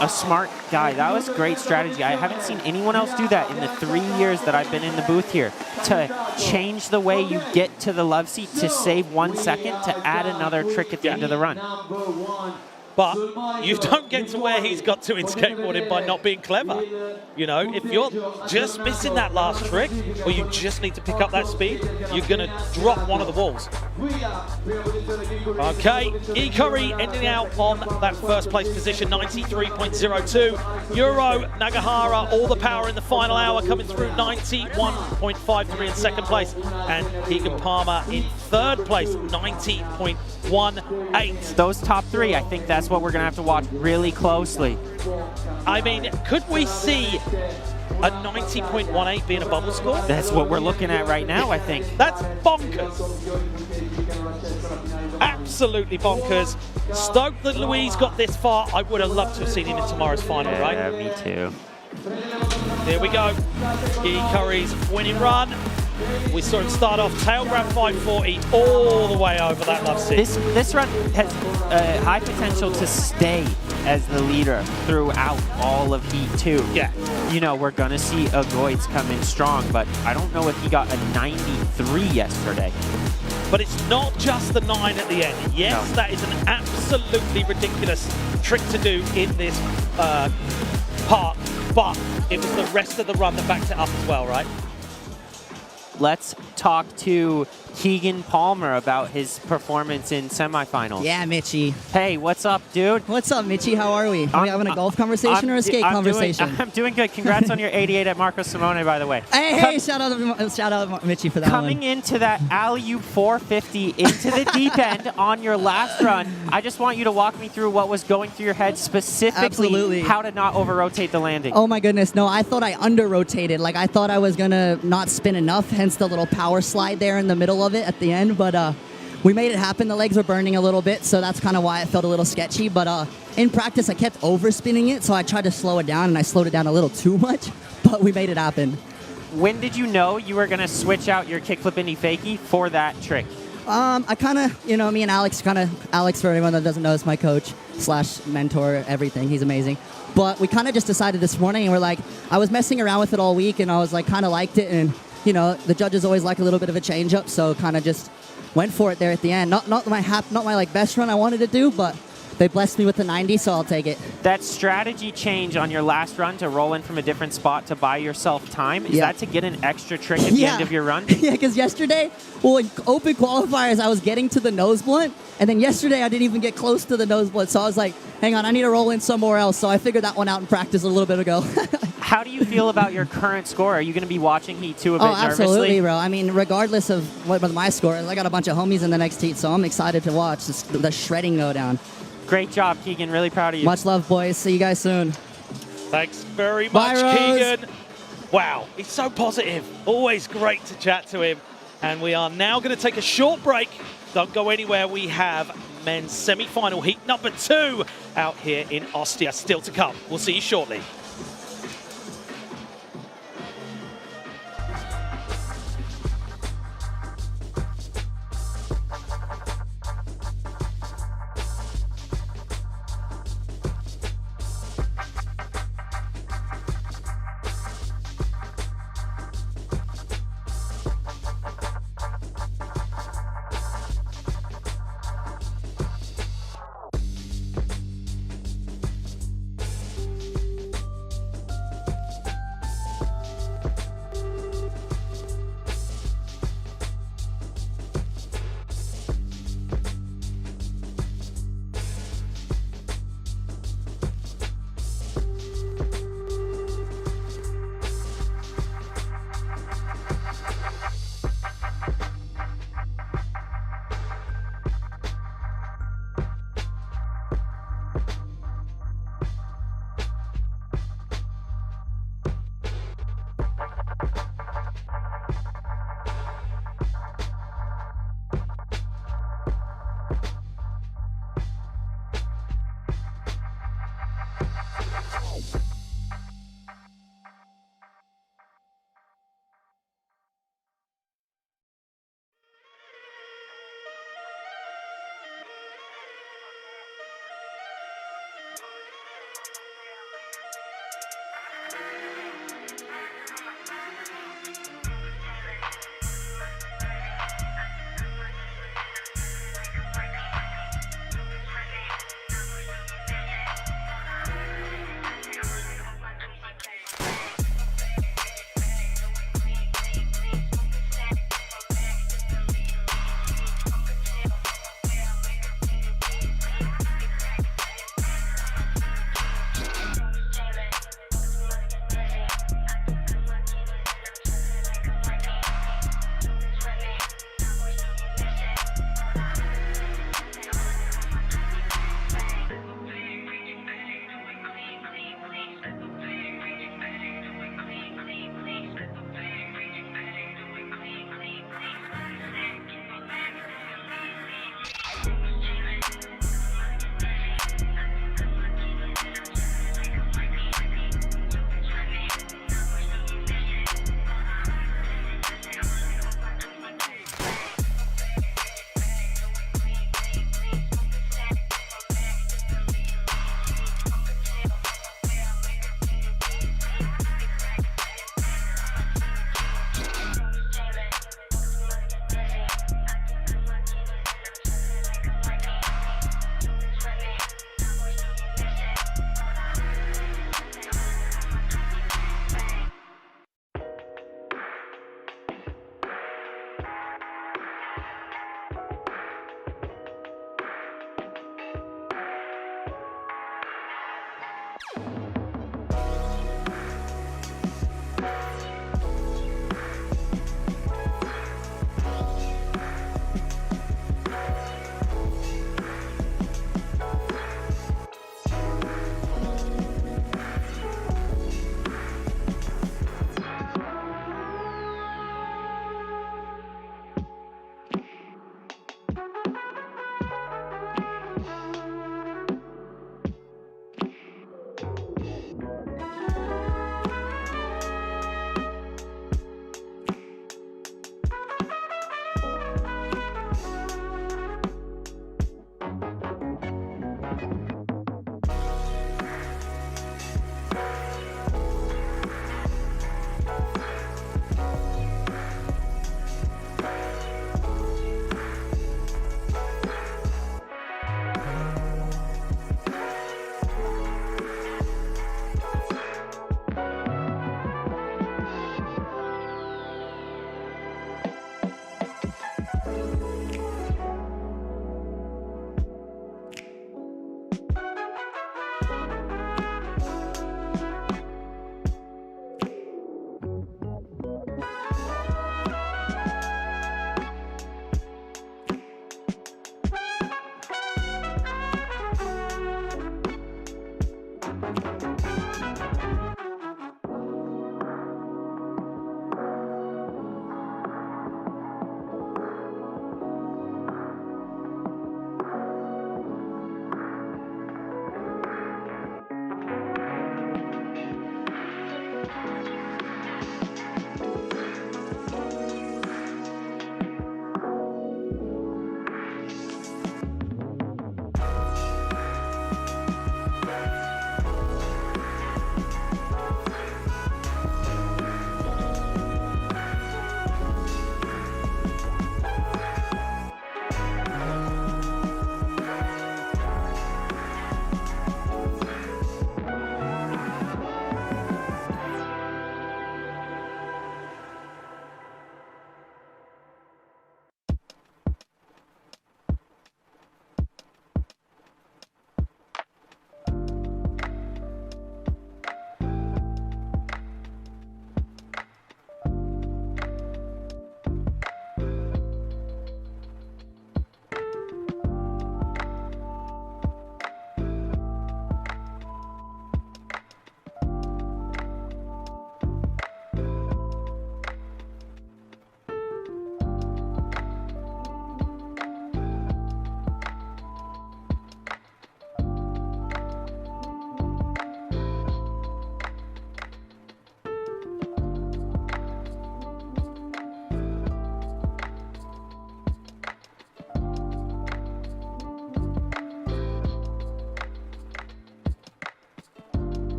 a smart guy. That was great strategy. I haven't seen anyone else do that in the 3 years that I've been in the booth here. To change the way you get to the love seat to save 1 second to add another trick at the end of the run. But you don't get to where he's got to in skateboarding by not being clever. You know, if you're just missing that last trick, or you just need to pick up that speed, you're going to drop one of the walls. Okay, E. Curry ending out on that 1st place position, 93.02. Euro Nagahara, all the power in the final hour, coming through 91.53 in 2nd place. And Keegan Palmer in 3rd place, 90.18. Those top 3, I think that's what we're going to have to watch really closely. I mean, could we see a 90.18 being a bubble score? That's what we're looking at right now, I think. That's bonkers. Absolutely bonkers. Stoked that Louise got this far. I would have loved to have seen him in tomorrow's final, right? Yeah, me too. Here we go. E. Curry's winning run. We saw him start off tail grab 540 all the way over that love seat. This run has high potential to stay as the leader throughout all of Heat 2. Yeah. You know, we're going to see Agoitz come in strong, but I don't know if he got a 93 yesterday. But it's not just the 9 at the end. Yes, no. That is an absolutely ridiculous trick to do in this part, but it was the rest of the run that backed it up as well, right? Let's talk to Keegan Palmer about his performance in semifinals. Yeah, Mitchie. Hey, what's up, dude? What's up, Mitchie? How are we? Are we having a golf conversation or a skate conversation? I'm doing good. Congrats on your 88 at Marco Simone, by the way. Hey, shout out Mitchie for that Coming into that alley-oop 450 into the deep end on your last run, I just want you to walk me through what was going through your head, specifically Absolutely. How to not over-rotate the landing. Oh my goodness, no, I thought I under-rotated. Like, I thought I was gonna not spin enough, hence the little power slide there in the middle of it at the end, but we made it happen. The legs were burning a little bit, so that's kind of why it felt a little sketchy, but in practice I kept overspinning it, so I tried to slow it down, and I slowed it down a little too much, but we made it happen. When did you know you were going to switch out your kickflip indie fakie for that trick? I kind of, you know, me and Alex, Alex, for anyone that doesn't know, is my coach / mentor, everything. He's amazing. But we kind of just decided this morning, and we're like, I was messing around with it all week, and I was like, kind of liked it, and you know, the judges always like a little bit of a change up, so kind of just went for it there at the end. Not my like best run I wanted to do, but they blessed me with the 90, so I'll take it. That strategy change on your last run to roll in from a different spot to buy yourself time, is that to get an extra trick at the end of your run? Yeah, because yesterday, well, in open qualifiers, I was getting to the nose blunt, and then yesterday I didn't even get close to the nose blunt, so I was like, hang on, I need to roll in somewhere else, so I figured that one out in practice a little bit ago. How do you feel about your current score? Are you going to be watching Heat 2 a bit nervously? Absolutely, bro. I mean, regardless of what my score is, I got a bunch of homies in the next Heat, so I'm excited to watch the shredding go down. Great job, Keegan. Really proud of you. Much love, boys. See you guys soon. Thanks very much, Bye, Keegan. Wow, he's so positive. Always great to chat to him. And we are now going to take a short break. Don't go anywhere. We have men's semi-final heat number 2 out here in Ostia still to come. We'll see you shortly.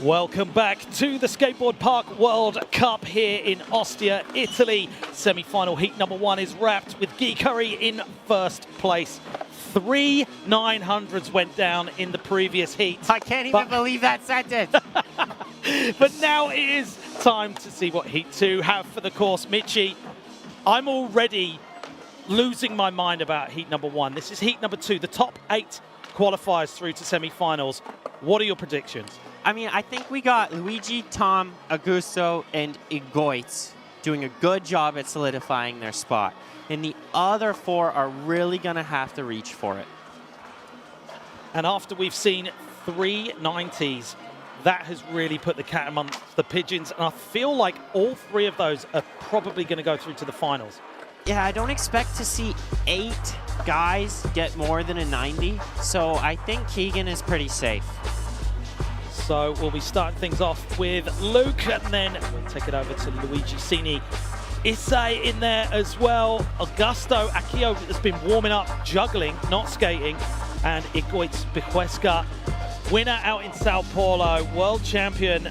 Welcome back to the Skateboard Park World Cup here in Ostia, Italy. Semi-final heat number 1 is wrapped with Guy Curry in first place. 3 900s went down in the previous heat. I can't even believe that sentence. But now it is time to see what heat 2 have for the course. Michi, I'm already losing my mind about heat number 1. This is heat number 2, the top 8 qualifiers through to semi-finals. What are your predictions? I mean, I think we got Luigi, Tom, Augusto, and Igoitz doing a good job at solidifying their spot. And the other 4 are really going to have to reach for it. And after we've seen 3 90s, that has really put the cat amongst the pigeons. And I feel like all 3 of those are probably going to go through to the finals. Yeah, I don't expect to see 8 guys get more than a 90. So I think Keegan is pretty safe. So we'll be starting things off with Luke, and then we'll take it over to Luigi Cini. Issei in there as well. Augusto Akio has been warming up, juggling, not skating. And Igoitz Bihuesca, winner out in Sao Paulo, world champion.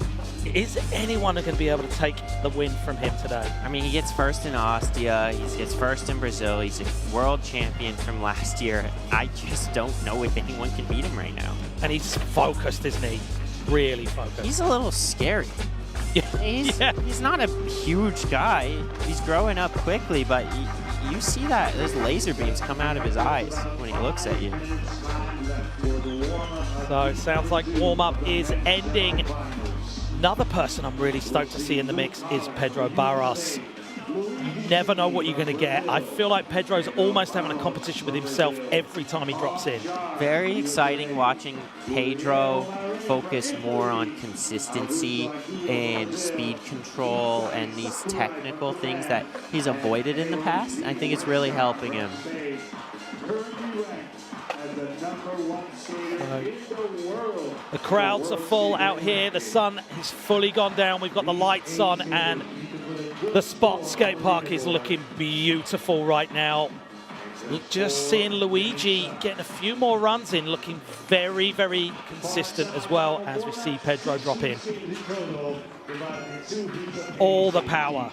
Is anyone going to be able to take the win from him today? I mean, he gets first in Ostia, he gets first in Brazil, he's a world champion from last year. I just don't know if anyone can beat him right now. And he's focused, isn't he? Really focused. He's a little scary. Yeah. He's not a huge guy. He's growing up quickly, but you see that those laser beams come out of his eyes when he looks at you. So it sounds like warm-up is ending. Another person I'm really stoked to see in the mix is Pedro Barros. You never know what you're going to get. I feel like Pedro's almost having a competition with himself every time he drops in. Very exciting watching Pedro focus more on consistency and speed control and these technical things that he's avoided in the past. I think it's really helping him. The crowds are full out here. The sun has fully gone down. We've got the lights on, and the Spot Skate Park is looking beautiful right now. Just seeing Luigi getting a few more runs in, looking very, very consistent as well as we see Pedro drop in. All the power.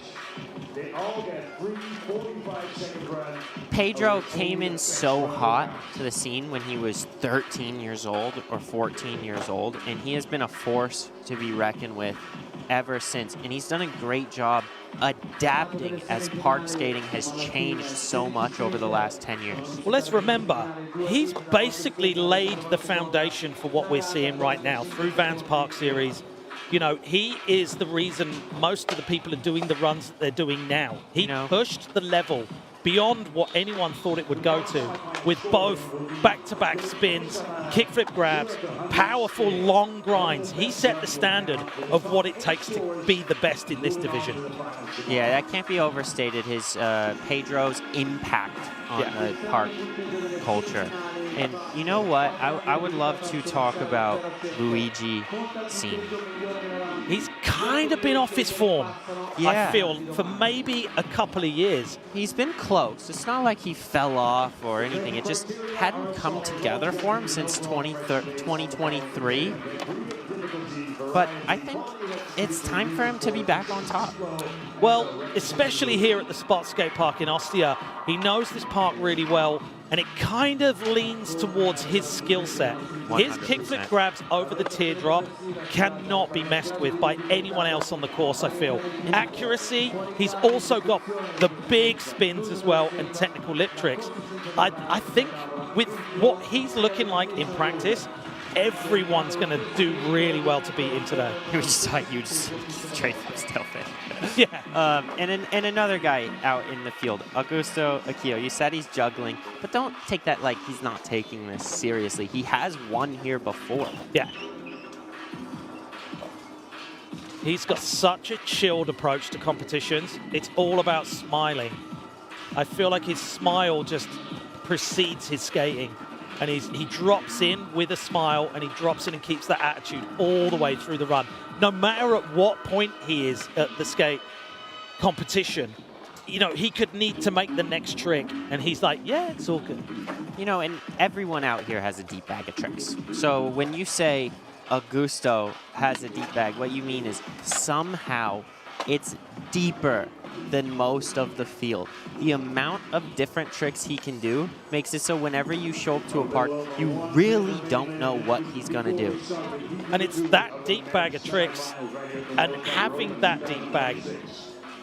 Pedro came in so hot to the scene when he was 13 years old or 14 years old, and he has been a force to be reckoned with ever since. And he's done a great job adapting as park skating has changed so much over the last 10 years. Well, let's remember, he's basically laid the foundation for what we're seeing right now through Vans Park Series. You know, he is the reason most of the people are doing the runs that they're doing now. He pushed the level beyond what anyone thought it would go to with both back-to-back spins, kickflip grabs, powerful long grinds. He set the standard of what it takes to be the best in this division. Yeah, that can't be overstated, his Pedro's impact on the park culture. And you know what? I would love to talk about Luigi Cini. He's kind of been off his form, I feel, for maybe a couple of years. He's been close. It's not like he fell off or anything. It just hadn't come together for him since 2023. But I think it's time for him to be back on top. Well, especially here at the Spot Skate Park in Ostia, he knows this park really well, and it kind of leans towards his skill set. 100%. His kickflip grabs over the teardrop cannot be messed with by anyone else on the course, I feel. Accuracy, he's also got the big spins as well and technical lip tricks. I think with what he's looking like in practice, everyone's going to do really well to beat him today. We just saw you just straight from stealth it. Yeah. And another guy out in the field, Augusto Akio. You said he's juggling, but don't take that like he's not taking this seriously. He has won here before. Yeah. He's got such a chilled approach to competitions. It's all about smiling. I feel like his smile just precedes his skating. And he drops in with a smile, and he drops in and keeps that attitude all the way through the run. No matter at what point he is at the skate competition, you know, he could need to make the next trick, and he's like, yeah, it's all good. You know, and everyone out here has a deep bag of tricks. So when you say Augusto has a deep bag. What you mean is somehow it's deeper than most of the field. The amount of different tricks he can do makes it so whenever you show up to a park, you really don't know what he's going to do. And it's that deep bag of tricks, and having that deep bag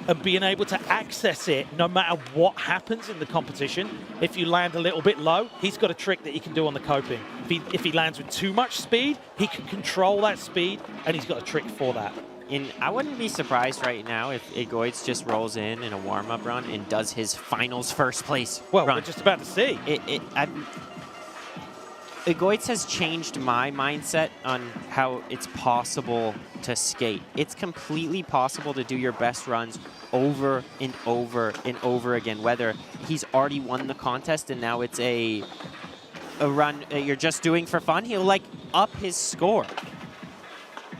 and being able to access it no matter what happens in the competition. If you land a little bit low, he's got a trick that he can do on the coping. If he lands with too much speed, he can control that speed, and he's got a trick for that. And I wouldn't be surprised right now if Egoitz just rolls in a warm-up run and does his finals first place Well, run. we're just about to see. Egoitz has changed my mindset on how it's possible to skate. It's completely possible to do your best runs over and over and over again, whether he's already won the contest and now it's a run you're just doing for fun. He'll like up his score.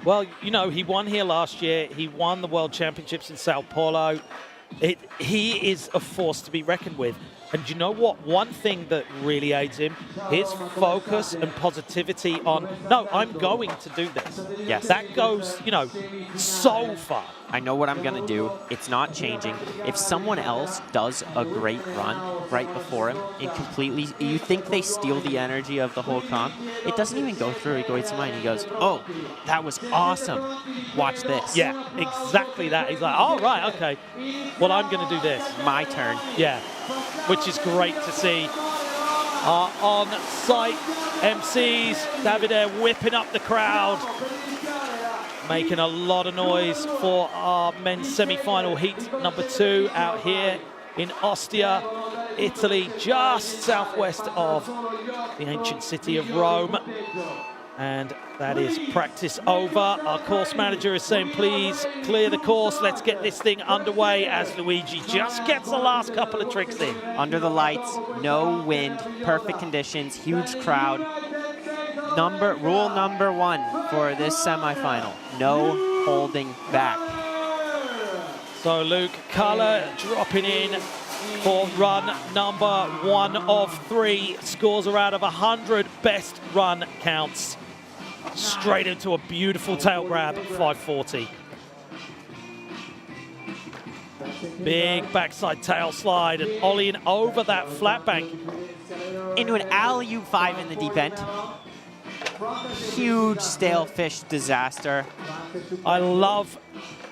Well, you know, he won here last year. He won the World Championships in Sao Paulo. He is a force to be reckoned with. And you know what? One thing that really aids him, his focus and positivity on, no, I'm going to do this. Yes. That goes, you know, so far. I know what I'm going to do. It's not changing. If someone else does a great run right before him and completely, you think they steal the energy of the whole comp, it doesn't even go through Egoitz's mind. He goes, oh, that was awesome. Watch this. Yeah, exactly that. He's like, oh, right, okay. Well, I'm going to do this. My turn. Yeah, which is great to see. On-site MCs, Davide whipping up the crowd, making a lot of noise for our men's semi-final heat number 2 out here in Ostia, Italy, just southwest of the ancient city of Rome. And that is practice over. Our course manager is saying, please clear the course. Let's get this thing underway as Luigi just gets the last couple of tricks in. Under the lights, no wind, perfect conditions, huge crowd. Rule number 1 for this semifinal, no holding back. So Luke Culler dropping in for run number 1 of 3. Scores are out of 100. Best run counts. Straight into a beautiful tail grab at 540. Big backside tail slide and ollieing over that flat bank. Into an alley-oop 5 in the deep end. Huge stale fish disaster. I love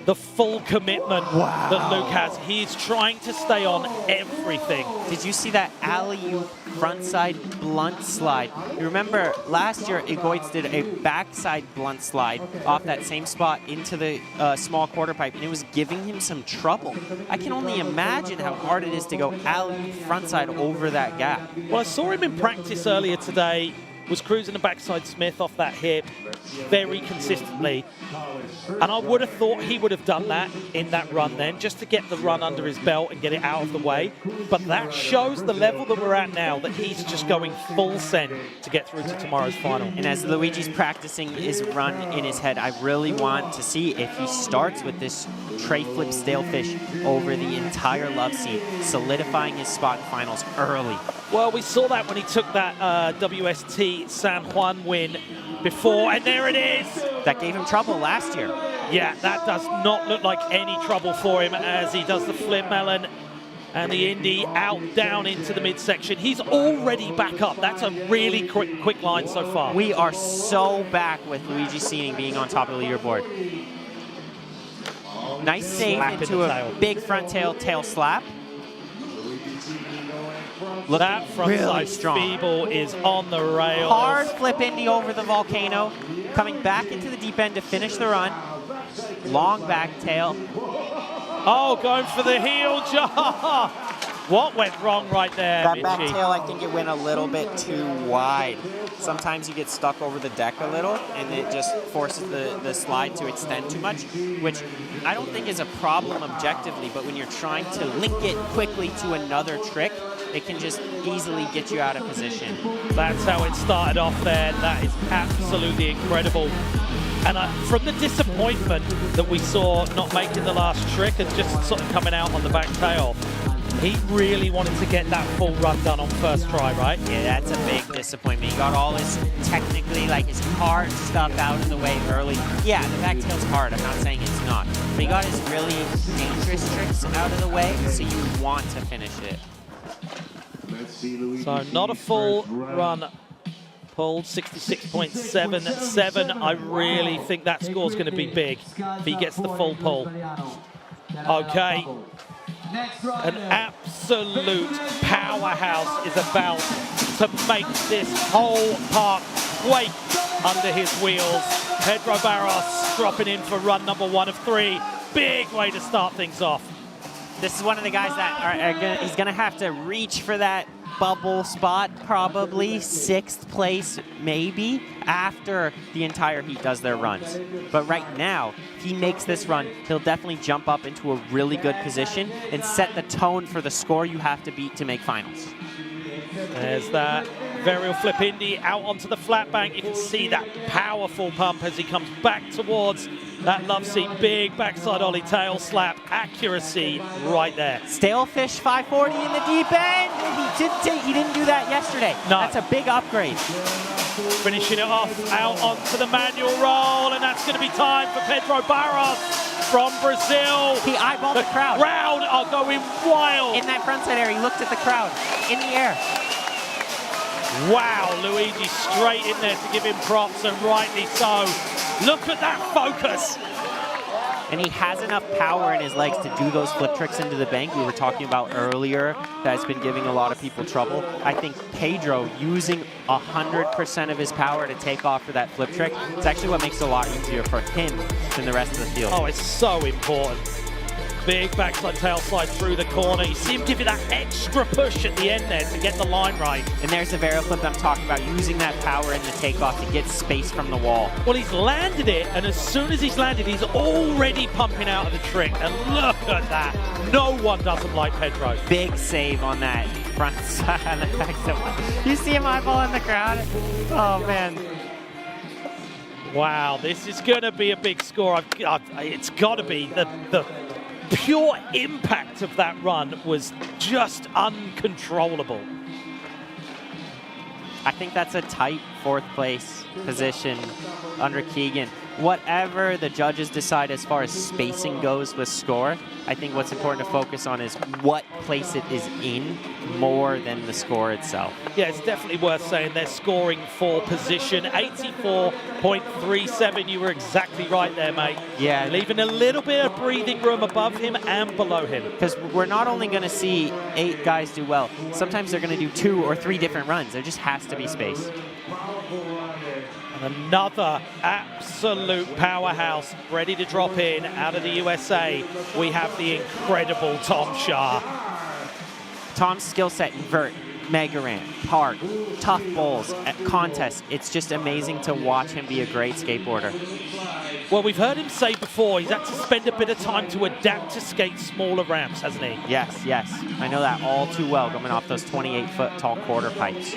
the full commitment that Luke has. He's trying to stay on everything. Did you see that alley-oop frontside blunt slide? You remember last year Egoitz did a backside blunt slide off that same spot into the small quarter pipe, and it was giving him some trouble. I can only imagine how hard it is to go alley-oop frontside over that gap. Well, I saw him in practice earlier today, was cruising the backside Smith off that hip very consistently. And I would have thought he would have done that in that run then, just to get the run under his belt and get it out of the way. But that shows the level that we're at now, that he's just going full send to get through to tomorrow's final. And as Luigi's practicing his run in his head, I really want to see if he starts with this tray flip stalefish over the entire love seat, solidifying his spot in finals early. Well, we saw that when he took that WST San Juan win before, and there it is. That gave him trouble last year. Yeah, that does not look like any trouble for him as he does the flip melon and the Indy out down into the midsection. He's already back up. That's a really quick line so far. We are so back with Luigi Seating being on top of the leaderboard. Nice save into a big front tail slap. Look, that front really side strong. feeble is on the rails. Hard flip Indy over the volcano, coming back into the deep end to finish the run. Long back tail. Oh, going for the heel jump. What went wrong right there, That Mitchie? back tail, I think it went a little bit too wide. Sometimes you get stuck over the deck a little, and it just forces the slide to extend too much, which I don't think is a problem objectively, but when you're trying to link it quickly to another trick, it can just easily get you out of position. That's how it started off there. That is absolutely incredible. And from the disappointment that we saw not making the last trick and just sort of coming out on the back tail, He really wanted to get that full run done on first try, right? Yeah, that's a big disappointment. He got all his, technically, like his hard stuff out of the way early. Yeah, the back tail's hard. I'm not saying it's not. But he got his really dangerous tricks out of the way, so you want to finish it. So not a full run pulled, 66.77. I really think that score's going to be big if he gets the full pull. Okay. An absolute powerhouse is about to make this whole park quake under his wheels. Pedro Barros dropping in for run number 1 of 3. Big way to start things off. This is one of the guys that he's going to have to reach for that bubble spot, probably 6th place, maybe, after the entire heat does their runs. But right now, if he makes this run, he'll definitely jump up into a really good position and set the tone for the score you have to beat to make finals. There's that varial flip Indy out onto the flat bank. You can see that powerful pump as he comes back towards that love seat. Big backside ollie tail slap. Accuracy right there. Stalefish 540 in the deep end. He didn't do that yesterday. No. That's a big upgrade. Finishing it off out onto the manual roll, and that's going to be time for Pedro Barros from Brazil. He eyeballed the crowd. The crowd are going wild. In that frontside area, he looked at the crowd in the air. Wow, Luigi straight in there to give him props, and rightly so. Look at that focus. And he has enough power in his legs to do those flip tricks into the bank we were talking about earlier that's been giving a lot of people trouble. I think Pedro using 100% of his power to take off for that flip trick is actually what makes it a lot easier for him than the rest of the field. Oh, it's so important. Big backside tail slide through the corner. You see him give you that extra push at the end there to get the line right. And there's the varial flip I'm talking about, using that power in the takeoff to get space from the wall. Well, he's landed it, and as soon as he's landed, he's already pumping out of the trick. And look at that. No one doesn't like Pedro. Big save on that front side. You see him eyeballing the crowd? Oh, man. Wow, this is going to be a big score. It's got to be. The pure impact of that run was just uncontrollable. I think that's a tight 4th place position under Keegan. Whatever the judges decide as far as spacing goes with score, I think what's important to focus on is what place it is in more than the score itself. Yeah, it's definitely worth saying they're scoring for position. 84.37. You were exactly right there, mate. Yeah. Leaving a little bit of breathing room above him and below him. Because we're not only going to see 8 guys do well, sometimes they're going to do 2 or 3 different runs. There just has to be space. And another absolute powerhouse ready to drop in out of the USA. We have the incredible Tom Shah. Tom's skill set, invert, mega ramp, park, tough bowls, at contests. It's just amazing to watch him be a great skateboarder. Well, we've heard him say before, he's had to spend a bit of time to adapt to skate smaller ramps, hasn't he? Yes, yes. I know that all too well, coming off those 28-foot tall quarter pipes.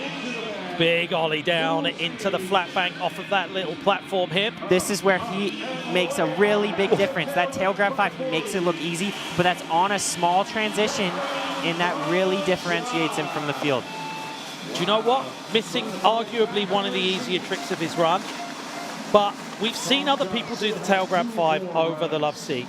Big ollie down into the flat bank off of that little platform hip. This is where he makes a really big difference. That tail grab 5, he makes it look easy, but that's on a small transition, and that really differentiates him from the field. Do you know what? Missing arguably one of the easier tricks of his run, but we've seen other people do the tail grab 5 over the love seat.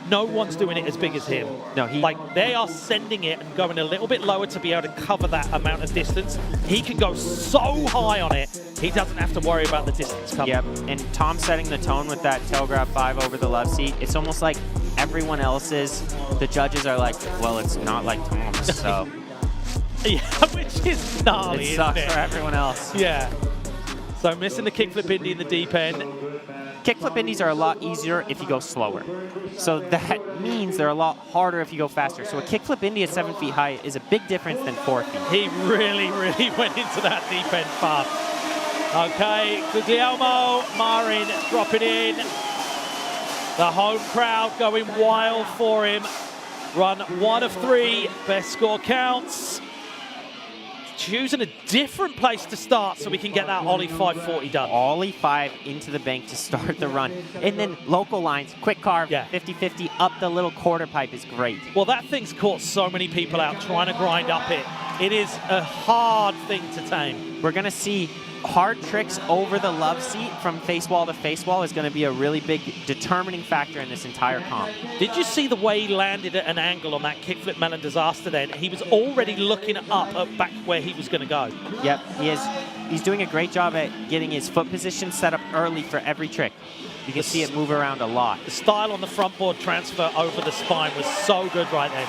No one's doing it as big as him. No, like they are sending it and going a little bit lower to be able to cover that amount of distance. He can go so high on it, he doesn't have to worry about the distance cover. Yep, and Tom setting the tone with that tail grab 5 over the love seat. It's almost like everyone else's, the judges are like, well, it's not like Tom's, so. Yeah, which is gnarly, it sucks isn't it? for everyone else. Yeah. So missing the kickflip Indy in the deep end. Kickflip indies are a lot easier if you go slower. So that means they're a lot harder if you go faster. So a kickflip Indy at 7 feet high is a big difference than 4 feet. He really went into that deep end fast. Okay, Guglielmo Marin dropping in. The home crowd going wild for him. Run 1 of 3, best score counts. choosing a different place to start so we can get that Ollie 540 done. Ollie 5 into the bank to start the run. And then local lines, quick carve, Yeah. 50-50 up the little quarter pipe is great. Well, that thing's caught so many people out trying to grind up it. It is a hard thing to tame. We're going to see hard tricks over the love seat from face wall to face wall is going to be a really big determining factor in this entire comp. Did you see the way he landed at an angle on that kickflip melon disaster then? He was already looking up at back where he was going to go. Yep, he's doing a great job at getting his foot position set up early for every trick. You can see it move around a lot. The style on the front board transfer over the spine was so good right then.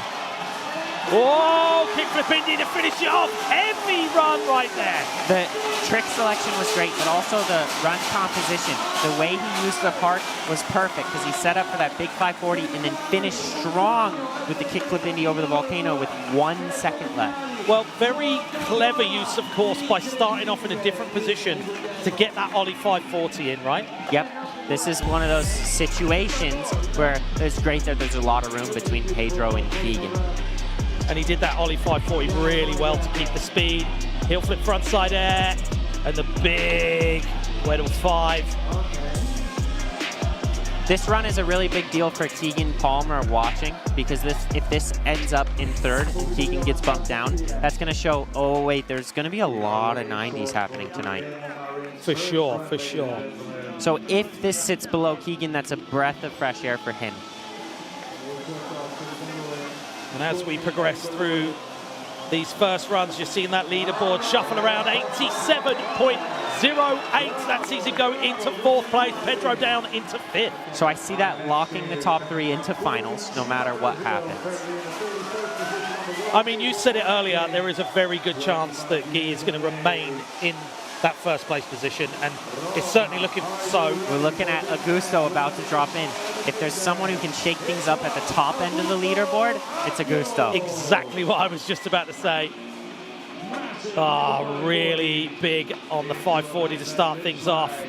Whoa, kickflip Indy to finish it off. Heavy run right there. The trick selection was great, but also the run composition. The way he used the park was perfect because he set up for that big 540 and then finished strong with the kickflip Indy over the volcano with 1 second left. Well, very clever use, of course, by starting off in a different position to get that Ollie 540 in, right? Yep. This is one of those situations where there's a lot of room between Pedro and Keegan. And he did that Ollie 540 really well to keep the speed. Heel flip frontside air, and the big Weddle 5. This run is a really big deal for Keegan Palmer watching because if this ends up in third and Keegan gets bumped down, that's going to show, oh wait, there's going to be a lot of 90s happening tonight. For sure, for sure. So if this sits below Keegan, that's a breath of fresh air for him. And as we progress through these first runs, you're seeing that leaderboard shuffle around 87.08. That sees him go into fourth place. Pedro down into fifth. So I see that locking the top three into finals no matter what happens. I mean, you said it earlier, there is a very good chance that Guy is going to remain in that first place position, and it's certainly looking so. We're looking at Augusto about to drop in. If there's someone who can shake things up at the top end of the leaderboard, it's Augusto. Exactly what I was just about to say. Oh, really big on the 540 to start things off.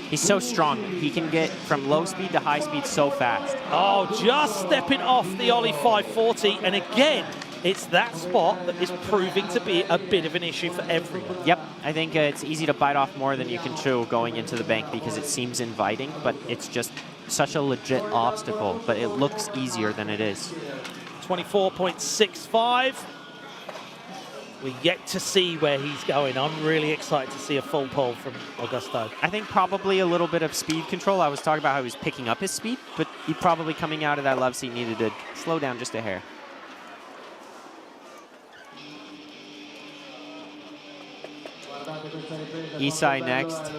He's so strong. He can get from low speed to high speed so fast. Oh, just stepping off the Ollie 540, and again, it's that spot that is proving to be a bit of an issue for everyone. Yep, I think it's easy to bite off more than you can chew going into the bank because it seems inviting, but it's just such a legit obstacle, but it looks easier than it is. 24.65. We're yet to see where he's going. I'm really excited to see a full pull from Augusto. I think probably a little bit of speed control. I was talking about how he was picking up his speed, but he probably coming out of that love seat needed to slow down just a hair. Isai next,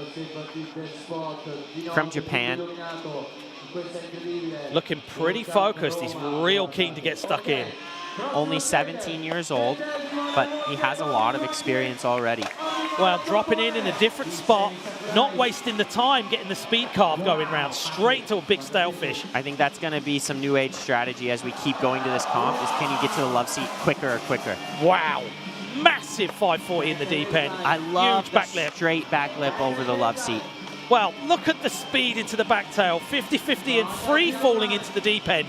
from Japan. Looking pretty focused. He's real keen to get stuck in. Only 17 years old, but he has a lot of experience already. Well, dropping in a different spot, not wasting the time getting the speed carve going round, straight to a big stalefish. I think that's going to be some new age strategy as we keep going to this comp, is can you get to the love seat quicker or quicker? Wow. Massive 540 in the deep end. I love huge the backlip. straight backlip over the love seat. Well, look at the speed into the back tail. 50-50 and free falling into the deep end.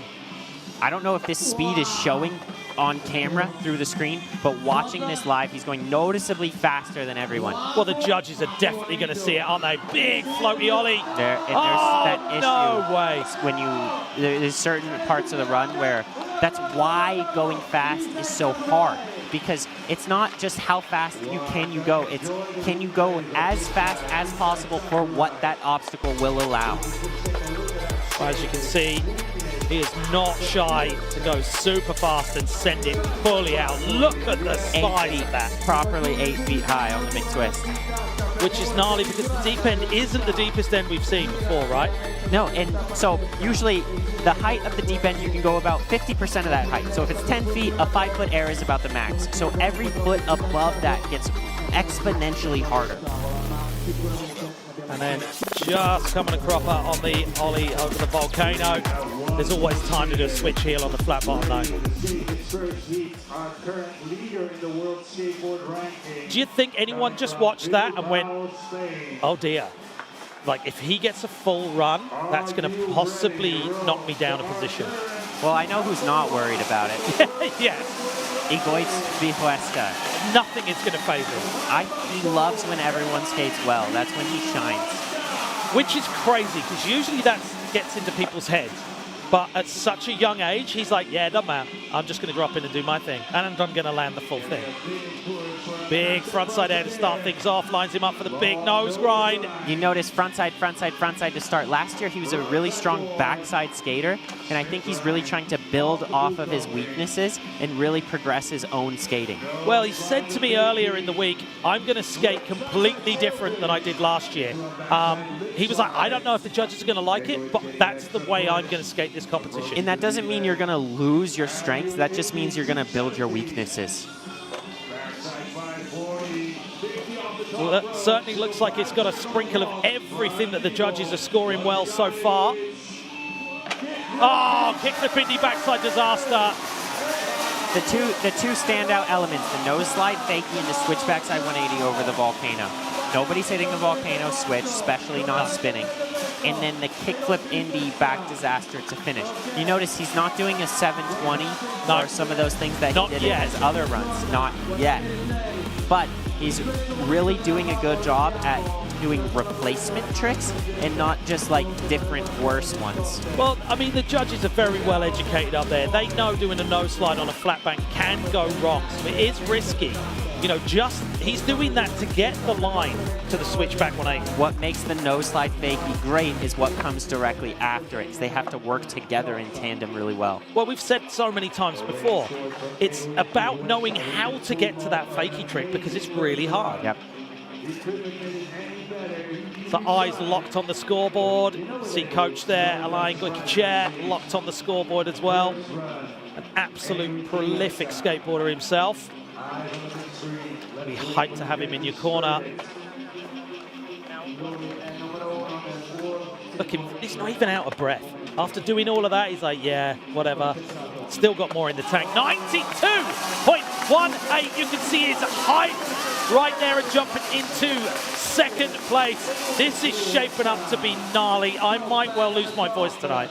I don't know if this speed is showing on camera through the screen, but watching this live, he's going noticeably faster than everyone. Well, the judges are definitely going to see it, aren't they? Big floaty ollie. There's that issue. No way. When there's certain parts of the run where that's why going fast is so hard. Because it's not just how fast can you go, it's can you go as fast as possible for what that obstacle will allow. As you can see, he is not shy to go super fast and send it fully out. Look at the size of that. Properly 8 feet high on the McTwist. Which is gnarly because the deep end isn't the deepest end we've seen before, right? No, and so usually the height of the deep end, you can go about 50% of that height. So if it's 10 feet, a 5-foot air is about the max. So every foot above that gets exponentially harder. And then just coming a cropper on the ollie over the volcano. There's always time to do a switch heel on the flat bottom though. Do you think anyone just watched that and went, oh dear, like if he gets a full run, that's going to possibly knock me down a position? Well, I know who's not worried about it. Yeah. Egoit's Vihuesta. Nothing is going to phase him. He loves when everyone skates well. That's when he shines. Which is crazy, because usually that gets into people's heads. But at such a young age, he's like, yeah, doesn't matter. I'm just going to drop in and do my thing. And I'm going to land the full thing. Big frontside air to start things off. Lines him up for the big nose grind. You notice frontside, frontside, frontside to start. Last year, he was a really strong backside skater. And I think he's really trying to build off of his weaknesses and really progress his own skating. Well, he said to me earlier in the week, I'm going to skate completely different than I did last year. He was like, I don't know if the judges are going to like it, but that's the way I'm going to skate this competition. And that doesn't mean you're going to lose your strengths. That just means you're going to build your weaknesses. Well, that certainly looks like it's got a sprinkle of everything that the judges are scoring well so far. Oh, kick the Bindi backside disaster. The two standout elements, the nose slide fakie and the switch backside 180 over the volcano. Nobody's hitting the volcano switch, especially not spinning. And then the kickflip Indy back disaster to finish. You notice he's not doing a 720 or some of those things that he did in his other runs. Not yet. But he's really doing a good job at doing replacement tricks and not just like different worse ones. Well, I mean, the judges are very well educated up there. They know doing a nose slide on a flat bank can go wrong. So it is risky. You know, he's doing that to get the line to the switchback 180. What makes the nose slide fakie great is what comes directly after it. They have to work together in tandem really well. Well, we've said so many times before, it's about knowing how to get to that fakie trick because it's really hard. Yep. So eyes locked on the scoreboard. See coach there, Alain Goikicher, locked on the scoreboard as well. An absolute prolific skateboarder himself. Be hyped to have him in your corner. Look, he's not even out of breath. After doing all of that, he's like, yeah, whatever. Still got more in the tank. 92.18. You can see his height right there and jumping into second place. This is shaping up to be gnarly. I might well lose my voice tonight.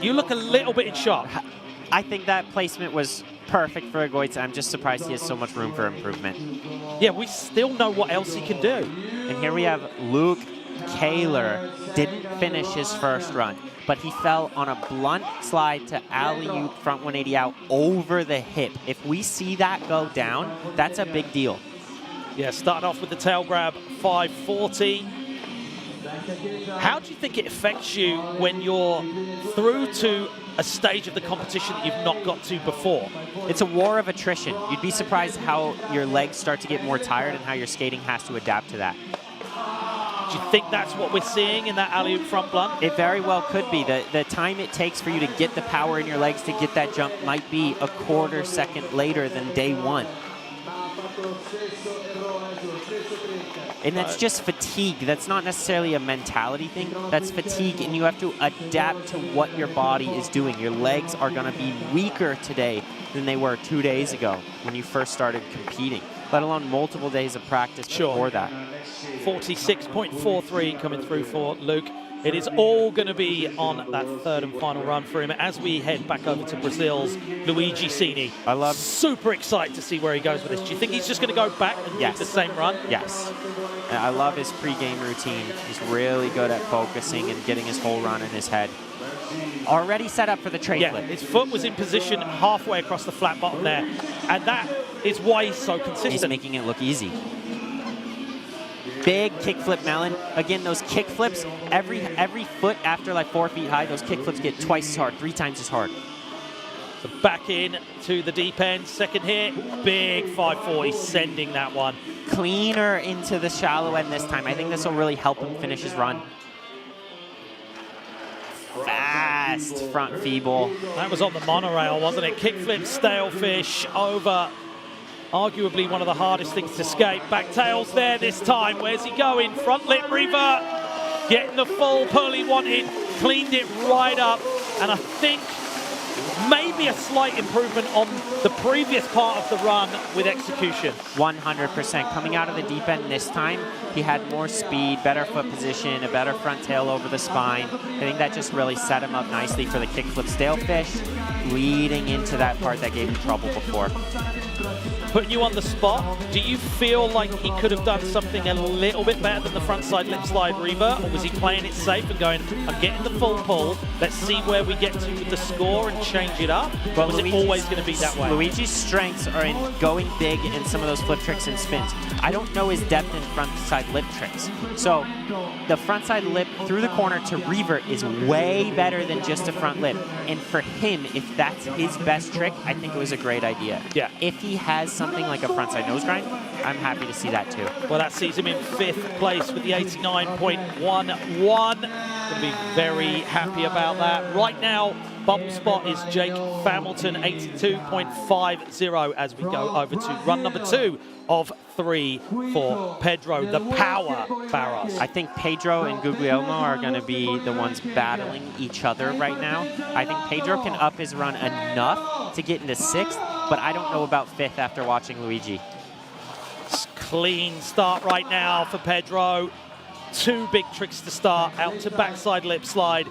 You look a little bit in shock. I think that placement was perfect for Egoitz. I'm just surprised he has so much room for improvement. Yeah, we still know what else he can do. And here we have Luke Kaler. Didn't finish his first run, but he fell on a blunt slide to alley-oop front 180 out over the hip. If we see that go down, that's a big deal. Yeah, starting off with the tail grab, 540. How do you think it affects you when you're through to a stage of the competition that you've not got to before? It's a war of attrition. You'd be surprised how your legs start to get more tired and how your skating has to adapt to that. Do you think that's what we're seeing in that alley-oop front blunt? It very well could be. The time it takes for you to get the power in your legs to get that jump might be a quarter second later than day one. And that's just fatigue. That's not necessarily a mentality thing. That's fatigue, and you have to adapt to what your body is doing. Your legs are going to be weaker today than they were 2 days ago when you first started competing, let alone multiple days of practice before that. 46.43 coming through for Luke. It is all going to be on that third and final run for him as we head back over to Brazil's Luigi Cini. Super excited to see where he goes with this. Do you think he's just going to go back and do the same run? Yes. I love his pre-game routine. He's really good at focusing and getting his whole run in his head. Already set up for the tray flip. His foot was in position halfway across the flat bottom there, and that is why he's so consistent. He's making it look easy. Big kickflip melon. Again, those kickflips, every foot after like 4 feet high, those kickflips get twice as hard, 3 times as hard. So back in to the deep end, second hit, big 540, sending that one. Cleaner into the shallow end this time. I think this will really help him finish his run. Fast front feeble. That was on the monorail, wasn't it? Kickflip, stalefish over arguably one of the hardest things to skate. Back tails there this time. Where's he going? Front lip revert. Getting the full pull he wanted. Cleaned it right up. And I think maybe a slight improvement on the previous part of the run with execution. 100%. Coming out of the deep end this time, he had more speed, better foot position, a better front tail over the spine. I think that just really set him up nicely for the kickflip stalefish, leading into that part that gave him trouble before. Putting you on the spot, do you feel like he could have done something a little bit better than the frontside lip slide revert, or was he playing it safe and going, I'm getting the full pull, let's see where we get to with the score and change it up? Or was it always going to be that way? Luigi's strengths are in going big in some of those flip tricks and spins. I don't know his depth in frontside lip tricks. So the frontside lip through the corner to revert is way better than just a front lip. And for him, if that's his best trick, I think it was a great idea. Yeah. If he has something like a frontside nose grind, I'm happy to see that too. Well, that sees him in 5th place with the 89.11. Going to be very happy about that. Right now, bubble spot is Jake Hamilton, 82.50, as we go over to run number 2 of 3 for Pedro, the power Barros. I think Pedro and Guglielmo are going to be the ones battling each other right now. I think Pedro can up his run enough to get into 6th, but I don't know about 5th after watching Luigi. Clean start right now for Pedro. 2 big tricks to start, out to backside lip slide.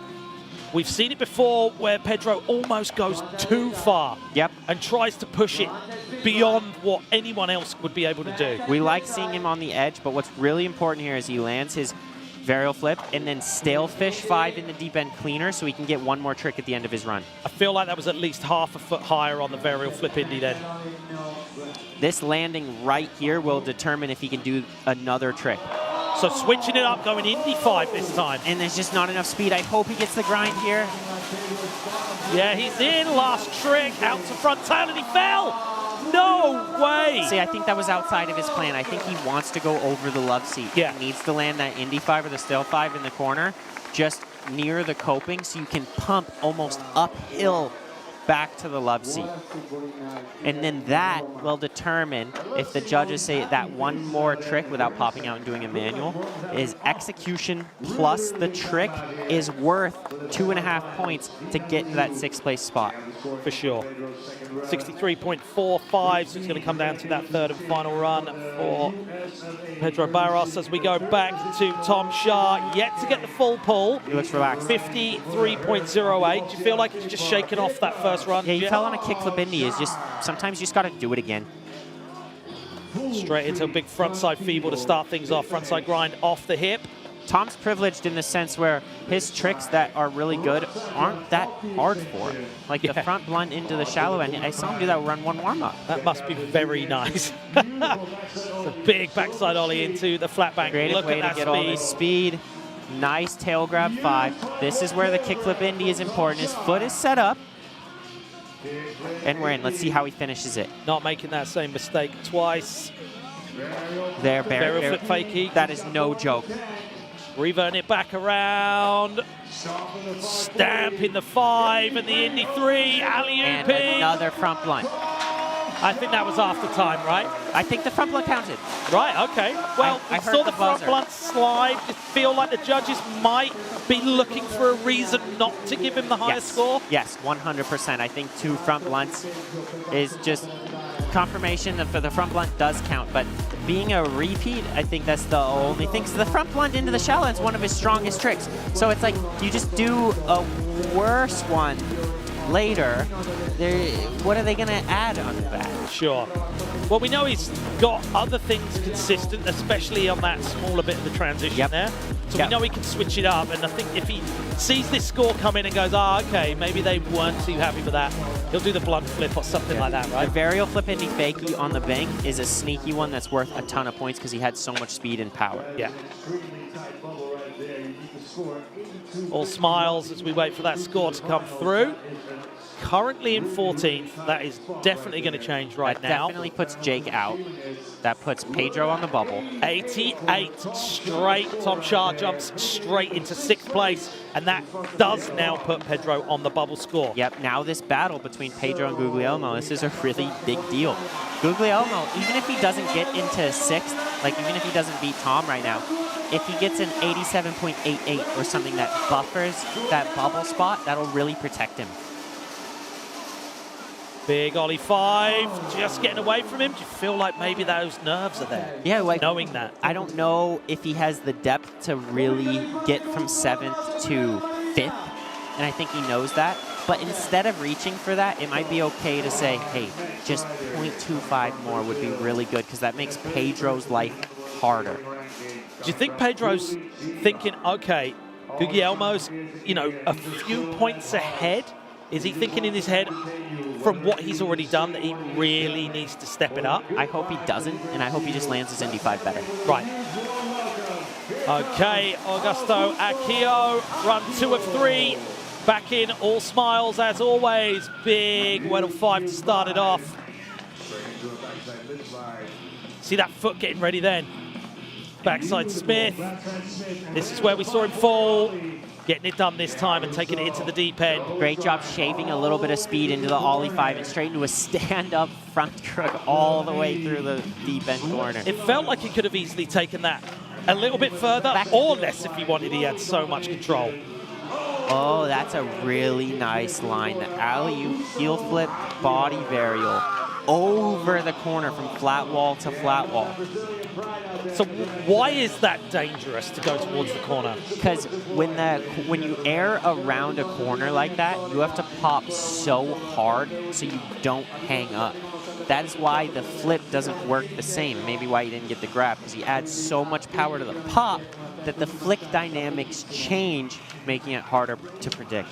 We've seen it before where Pedro almost goes too far. Yep. And tries to push it beyond what anyone else would be able to do. We like seeing him on the edge, but what's really important here is he lands his varial flip and then stalefish 5 in the deep end cleaner so he can get one more trick at the end of his run. I feel like that was at least half a foot higher on the varial flip indie then. This landing right here will determine if he can do another trick. So switching it up, going Indy 5 this time. And there's just not enough speed. I hope he gets the grind here. Yeah, he's in. Last trick, out to front tail, and he fell. No way. See, I think that was outside of his plan. I think he wants to go over the love seat. Yeah. He needs to land that Indy 5 or the Stale 5 in the corner, just near the coping, so you can pump almost uphill back to the love seat. And then that will determine if the judges say that one more trick without popping out and doing a manual is execution plus the trick is worth 2.5 points to get into that 6th place spot. For sure. 63.45, so it's going to come down to that 3rd and final run for Pedro Barros as we go back to Tom Shah, yet to get the full pull. He looks relaxed. 53.08. Do you feel like he's just shaken off that first run? Yeah, he fell on a kickflip indie. Is just sometimes you just got to do it again. Straight into a big frontside feeble to start things off. Frontside grind off the hip. Tom's privileged in the sense where his tricks that are really good aren't that hard for him. Like the front blunt into the shallow end. I saw him do that run 1 warm-up. That must be very nice. It's a big backside ollie into the flat bank. Creative Look way at to that get speed. all this speed. Nice tail grab 5. This is where the kickflip indie is important. His foot is set up. And we're in. Let's see how he finishes it. Not making that same mistake twice. There, Varial flip fakie. That is no joke. Reverting it back around. Stamping the 5 and the Indy 3. Alley-oop And another front blunt. I think that was after time, right? I think the front blunt counted. Right, okay. Well, I we heard saw the the front buzzer. blunt slide. I feel like the judges might be looking for a reason not to give him the highest score. Yes, 100%. I think 2 front blunts is just confirmation that for the front blunt does count, but being a repeat, I think that's the only thing. So the front blunt into the shallow is one of his strongest tricks. So it's like you just do a worse one later. What are they going to add on that? Sure. Well, we know he's got other things consistent, especially on that smaller bit of the transition there. So we know he can switch it up, and I think if he sees this score come in and goes, okay, maybe they weren't too happy with that, he'll do the blunt flip or something like that, right? The varial flip indie fakie on the bank is a sneaky one that's worth a ton of points because he had so much speed and power. Yeah. All smiles as we wait for that score to come through. Currently in 14th. That is definitely going to change right now. Definitely puts Jake out. That puts Pedro on the bubble. 88 straight. Tom Shah jumps straight into 6th place, and that does now put Pedro on the bubble score. Yep, now this battle between Pedro and Guglielmo, this is a really big deal. Guglielmo, even if he doesn't get into 6th, like even if he doesn't beat Tom right now, if he gets an 87.88 or something that buffers that bubble spot, that'll really protect him. Big Ollie 5, just getting away from him. Do you feel like maybe those nerves are there? Yeah, like knowing that. I don't know if he has the depth to really get from 7th to 5th, and I think he knows that. But instead of reaching for that, it might be okay to say, hey, just 0.25 more would be really good, because that makes Pedro's life harder. Do you think Pedro's thinking, okay, Guglielmo's, you know, a few points ahead? Is he thinking in his head from what he's already done that he really needs to step it up? I hope he doesn't, and I hope he just lands his Indy 5 better. Right. Okay, Augusto Akio, run 2 of 3. Back in, all smiles as always. Big Weddle 5 to start it off. See that foot getting ready then. Backside Smith. This is where we saw him fall. Getting it done this time and taking it into the deep end. Great job shaving a little bit of speed into the Ollie 5 and straight into a stand-up front crook all the way through the deep end corner. It felt like he could have easily taken that a little bit further or less if he wanted. He had so much control. Oh, that's a really nice line. The alley-oop heel flip body varial over the corner from flat wall to flat wall. So why is that dangerous to go towards the corner? Because when you air around a corner like that, you have to pop so hard so you don't hang up. That is why the flip doesn't work the same. Maybe why you didn't get the grab, because he adds so much power to the pop that the flick dynamics change, making it harder to predict.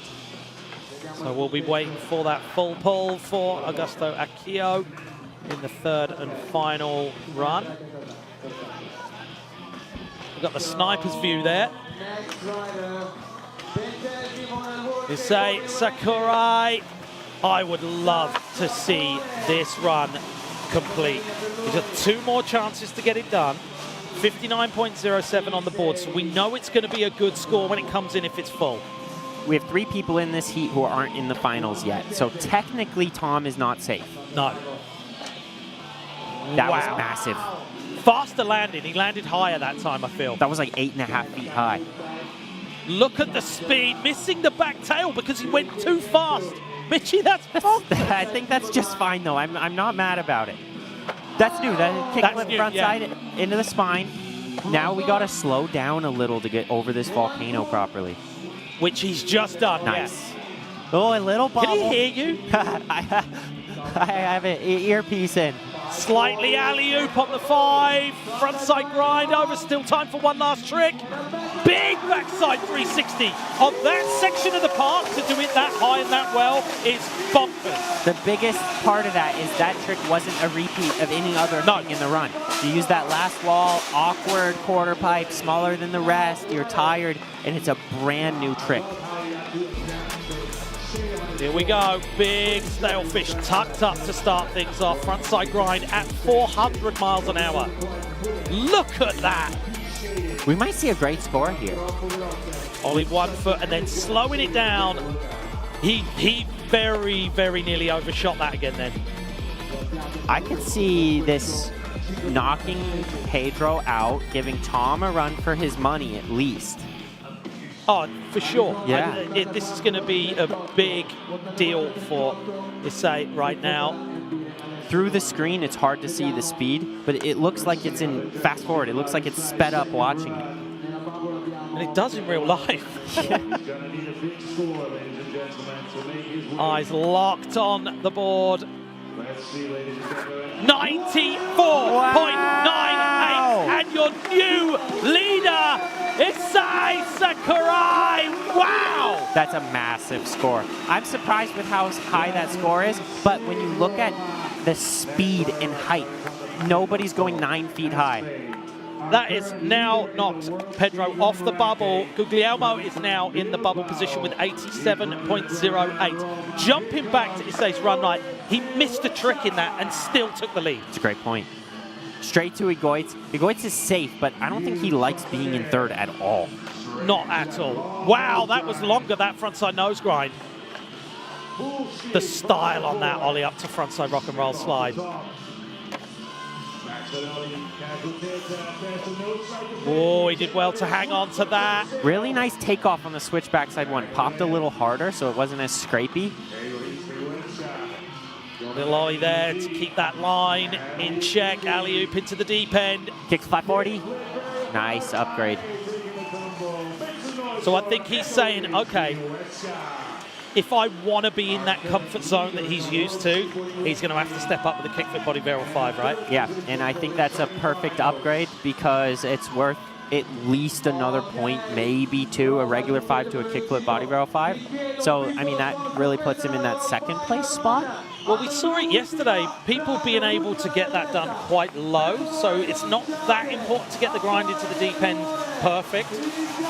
So we'll be waiting for that full pull for Augusto Akio in the third and final run. We've got the sniper's view there. Issei Sakurai. I would love to see this run complete. He's got 2 more chances to get it done. 59.07 on the board, so we know it's going to be a good score when it comes in if it's full. We have 3 people in this heat who aren't in the finals yet, so technically Tom is not safe. No. That was massive. Faster landing. He landed higher that time, I feel. That was like 8.5 feet high. Look at the speed, missing the back tail because he went too fast. Mitchie, that's bonkers. I think that's just fine, though. I'm not mad about it. That's new. That kickflip front side into the spine. Now we got to slow down a little to get over this volcano properly. Which he's just done. Nice. Oh, a little bubble. Can he hear you? I have an earpiece in. Slightly alley-oop on the 5. Frontside grind over. Still time for one last trick. Big backside 360 on that section of the park. To do it that high and that well is bonkers. The biggest part of that is that trick wasn't a repeat of any other thing in the run. You use that last wall, awkward quarter pipe, smaller than the rest. You're tired, and it's a brand new trick. Here we go, big stalefish tucked up to start things off. Frontside grind at 400 miles an hour. Look at that. We might see a great score here. Only 1 foot and then slowing it down. He very, very nearly overshot that again then. I could see this knocking Pedro out, giving Tom a run for his money at least. Oh, for sure. Yeah. This is going to be a big deal for Issei right now. Through the screen, it's hard to see the speed, but it looks like it's in fast forward. It looks like it's sped up watching it. And it does in real life. Eyes locked on the board. 94.98, and your new leader, Issei Sakurai. Wow! That's a massive score. I'm surprised with how high that score is, but when you look at the speed and height, nobody's going 9 feet high. That is now knocked Pedro off the bubble. Guglielmo is now in the bubble position with 87.08. Jumping back to Issei's run right, he missed a trick in that and still took the lead. It's a great point. Straight to Egoitz. Egoitz is safe, but I don't think he likes being in third at all. Not at all. Wow, that was longer, that frontside nose grind. The style on that ollie up to frontside rock and roll slide. Oh, he did well to hang on to that. Really nice takeoff on the switch backside one. Popped a little harder, so it wasn't as scrapey. Little ollie there to keep that line in check. Alley-oop into the deep end. Kicks 540. Nice upgrade. So I think he's saying, okay, if I want to be in that comfort zone that he's used to, he's going to have to step up with the kickflip body barrel 5, right? Yeah, and I think that's a perfect upgrade because it's worth at least another point, maybe 2, a regular 5 to a kickflip body barrel 5. So, I mean, that really puts him in that second place spot. Well, we saw it yesterday, people being able to get that done quite low, so it's not that important to get the grind into the deep end perfect,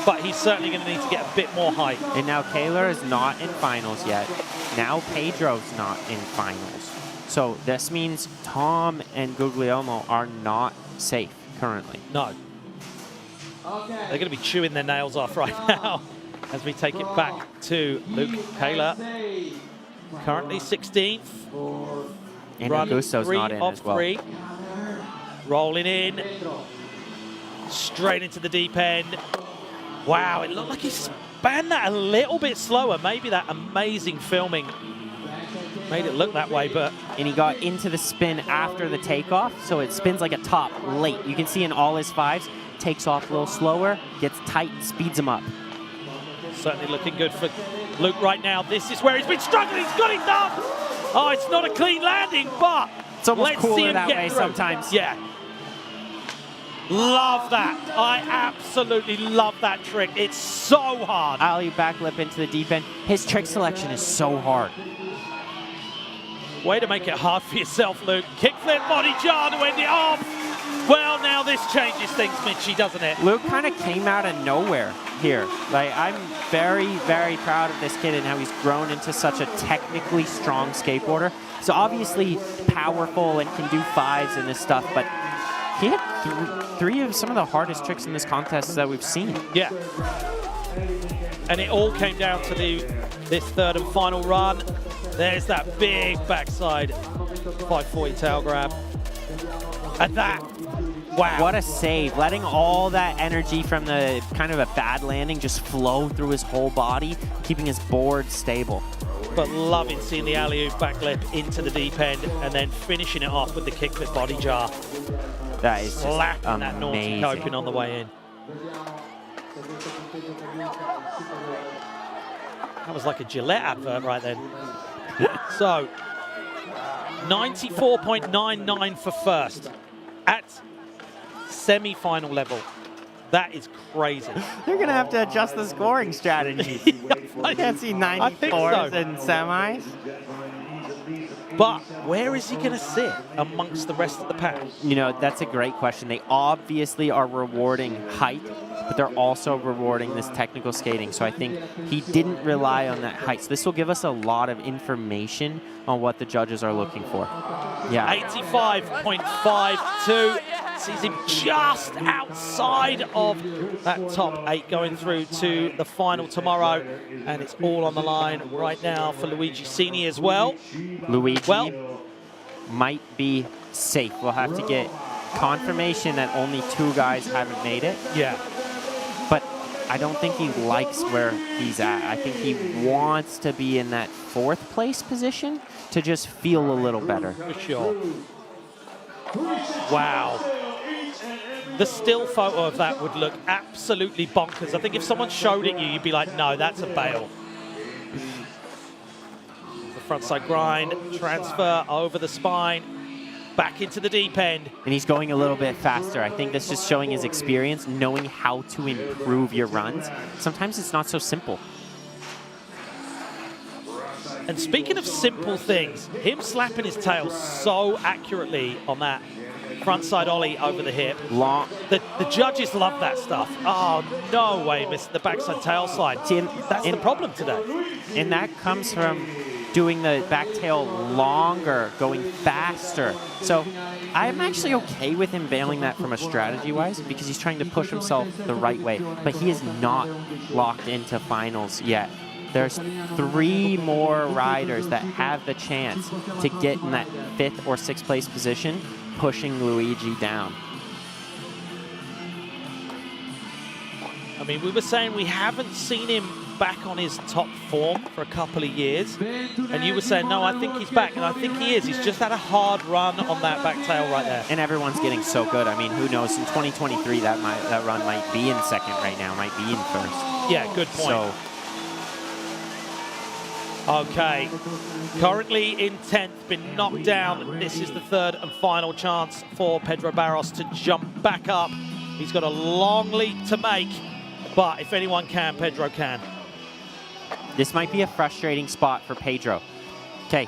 but he's certainly going to need to get a bit more height. And now Kaylor is not in finals yet. Now Pedro's not in finals. So this means Tom and Guglielmo are not safe currently. No. They're going to be chewing their nails off right now as we take it back to Luke Kaylor. Currently 16th. And Run Augusto's 3 not in of as well. 3. Rolling in. Straight into the deep end. Wow, it looked like he spanned that a little bit slower. Maybe that amazing filming made it look that way, but... And he got into the spin after the takeoff, so it spins like a top late. You can see in all his 5s, takes off a little slower, gets tight, speeds him up. Certainly looking good for Luke right now. This is where he's been struggling. He's got it done. Oh, it's not a clean landing, but it's almost let's see cooler him that get way through. sometimes. Yeah. Love that. I absolutely love that trick. It's so hard. Alley backlip into the deep end. His trick selection is so hard. Way to make it hard for yourself, Luke. Kickflip body jar to end it off. Well, now this changes things, Mitchie, doesn't it? Luke kind of came out of nowhere here. Like, I'm very, very proud of this kid and how he's grown into such a technically strong skateboarder. So obviously powerful and can do 5s and this stuff, but he had 3 of some of the hardest tricks in this contest that we've seen. Yeah. And it all came down to this third and final run. There's that big backside 540 tail grab. And that, wow. What a save. Letting all that energy from the kind of a bad landing just flow through his whole body, keeping his board stable. But loving seeing the alley-oop backflip into the deep end and then finishing it off with the kickflip body jar. That is just slapping that naughty coping on the way in. That was like a Gillette advert right then. So, 94.99 for first at semi-final level. That is crazy. They're going to have to adjust the scoring strategy. I can't see 94s in semis. But where is he going to sit amongst the rest of the pack? You know, that's a great question. They obviously are rewarding height, but they're also rewarding this technical skating. So I think he didn't rely on that height. So this will give us a lot of information on what the judges are looking for. Yeah. 85.52. Sees him just outside of that top 8 going through to the final tomorrow. And it's all on the line right now for Luigi Cini as well. Luigi might be safe. We'll have to get confirmation that only 2 guys haven't made it. Yeah. But I don't think he likes where he's at. I think he wants to be in that 4th place position to just feel a little better. For sure. Wow. The still photo of that would look absolutely bonkers. I think if someone showed it you, you'd be like, no, that's a bail. The frontside grind, transfer over the spine, back into the deep end. And he's going a little bit faster. I think that's just showing his experience, knowing how to improve your runs. Sometimes it's not so simple. And speaking of simple things, him slapping his tail so accurately on that frontside ollie over the hip. Long. The judges love that stuff. Oh, no way, missed the backside tail slide. That's the problem today. And that comes from doing the back tail longer, going faster. So I'm actually okay with him bailing that from a strategy-wise because he's trying to push himself the right way. But he is not locked into finals yet. There's 3 more riders that have the chance to get in that 5th or 6th place position, pushing Luigi down. I mean, we were saying we haven't seen him back on his top form for a couple of years, and you were saying, no, I think he's back, and I think he is. He's just had a hard run on that back tail right there. And everyone's getting so good. I mean, who knows? In 2023, that run might be in second right now, might be in first. Yeah, good point. So, okay, currently in 10th, been knocked down. This is the third and final chance for Pedro Barros to jump back up. He's got a long leap to make, but if anyone can, Pedro can. this might be a frustrating spot for Pedro. Okay,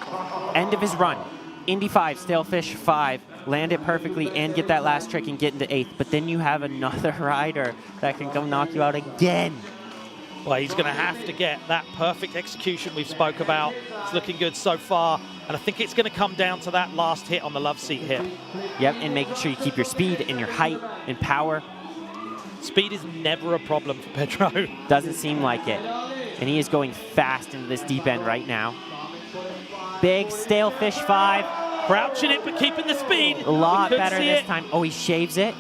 end of his run. Indy 5, Stalefish 5, land it perfectly and get that last trick and get into 8th. But then you have another rider that can go knock you out again. Well, he's going to have to get that perfect execution we've spoke about. It's looking good so far. And I think it's going to come down to that last hit on the love seat hip. Yep, and making sure you keep your speed and your height and power. Speed is never a problem for Pedro. Doesn't seem like it. And he is going fast into this deep end right now. Big Stalefish 5. Crouching it, but keeping the speed. A lot better this time. Oh, he shaves it.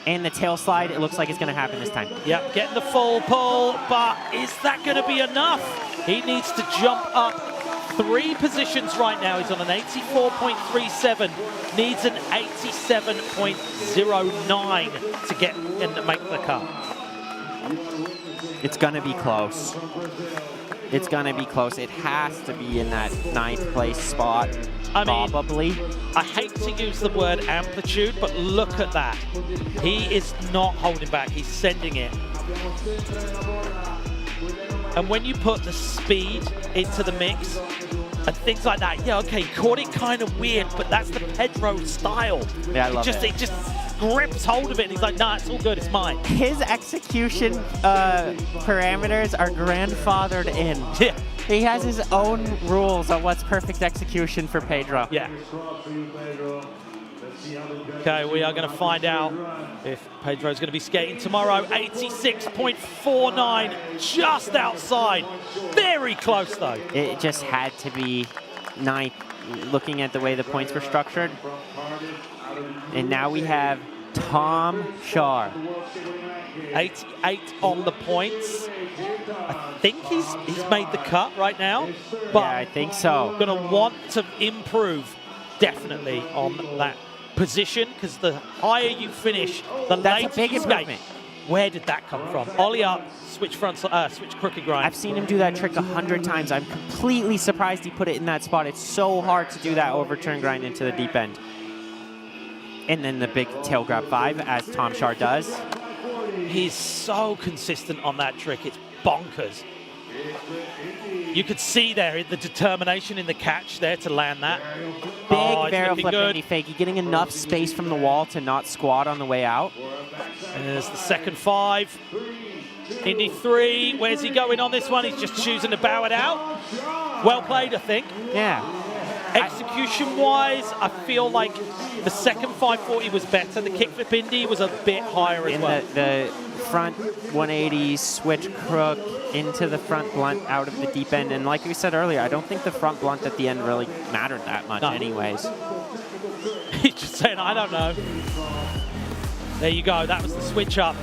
And the tail slide, it looks like it's going to happen this time. Yep, getting the full pull, but is that going to be enough? He needs to jump up 3 positions right now. He's on an 84.37, needs an 87.09 to get and make the cut. It's going to be close. It's going to be close. It has to be in that 9th place spot, probably. I hate to use the word amplitude, but look at that. He is not holding back. He's sending it. And when you put the speed into the mix and things like that, yeah, okay, he caught it kind of weird, but that's the Pedro style. Yeah, I love it. It just grips hold of it, and he's like, nah, it's all good, it's mine. His execution parameters are grandfathered in. Yeah. He has his own rules on what's perfect execution for Pedro. Yeah. Okay, we are going to find out if Pedro's going to be skating tomorrow. 86.49, just outside. Very close, though. It just had to be 9th, looking at the way the points were structured. And now we have Tom Shar. 88 on the points. I think he's made the cut right now. But Yeah, I think so. Going to want to improve, definitely, on that position, because the higher you finish, the That's later a big you skate. improvement. Where did that come from? Ollie up, switch front, switch crooked grind. I've seen him do that trick 100 times. I'm completely surprised he put it in that spot. It's so hard to do that overturn grind into the deep end. And then the big tail grab 5, as Tom Shar does. He's so consistent on that trick. It's bonkers. You could see there the determination in the catch there to land that. Big barrel flip Indy fakie, getting enough space from the wall to not squat on the way out. There's the second 5. Indy 3. Where's he going on this one? He's just choosing to bow it out. Well played, I think. Yeah. Execution-wise, I feel like the second 540 was better. The kickflip Indy was a bit higher as well. The front 180 switch crook into the front blunt out of the deep end. And like we said earlier, I don't think the front blunt at the end really mattered that much anyways. He's just saying, I don't know. There you go. That was the switch up.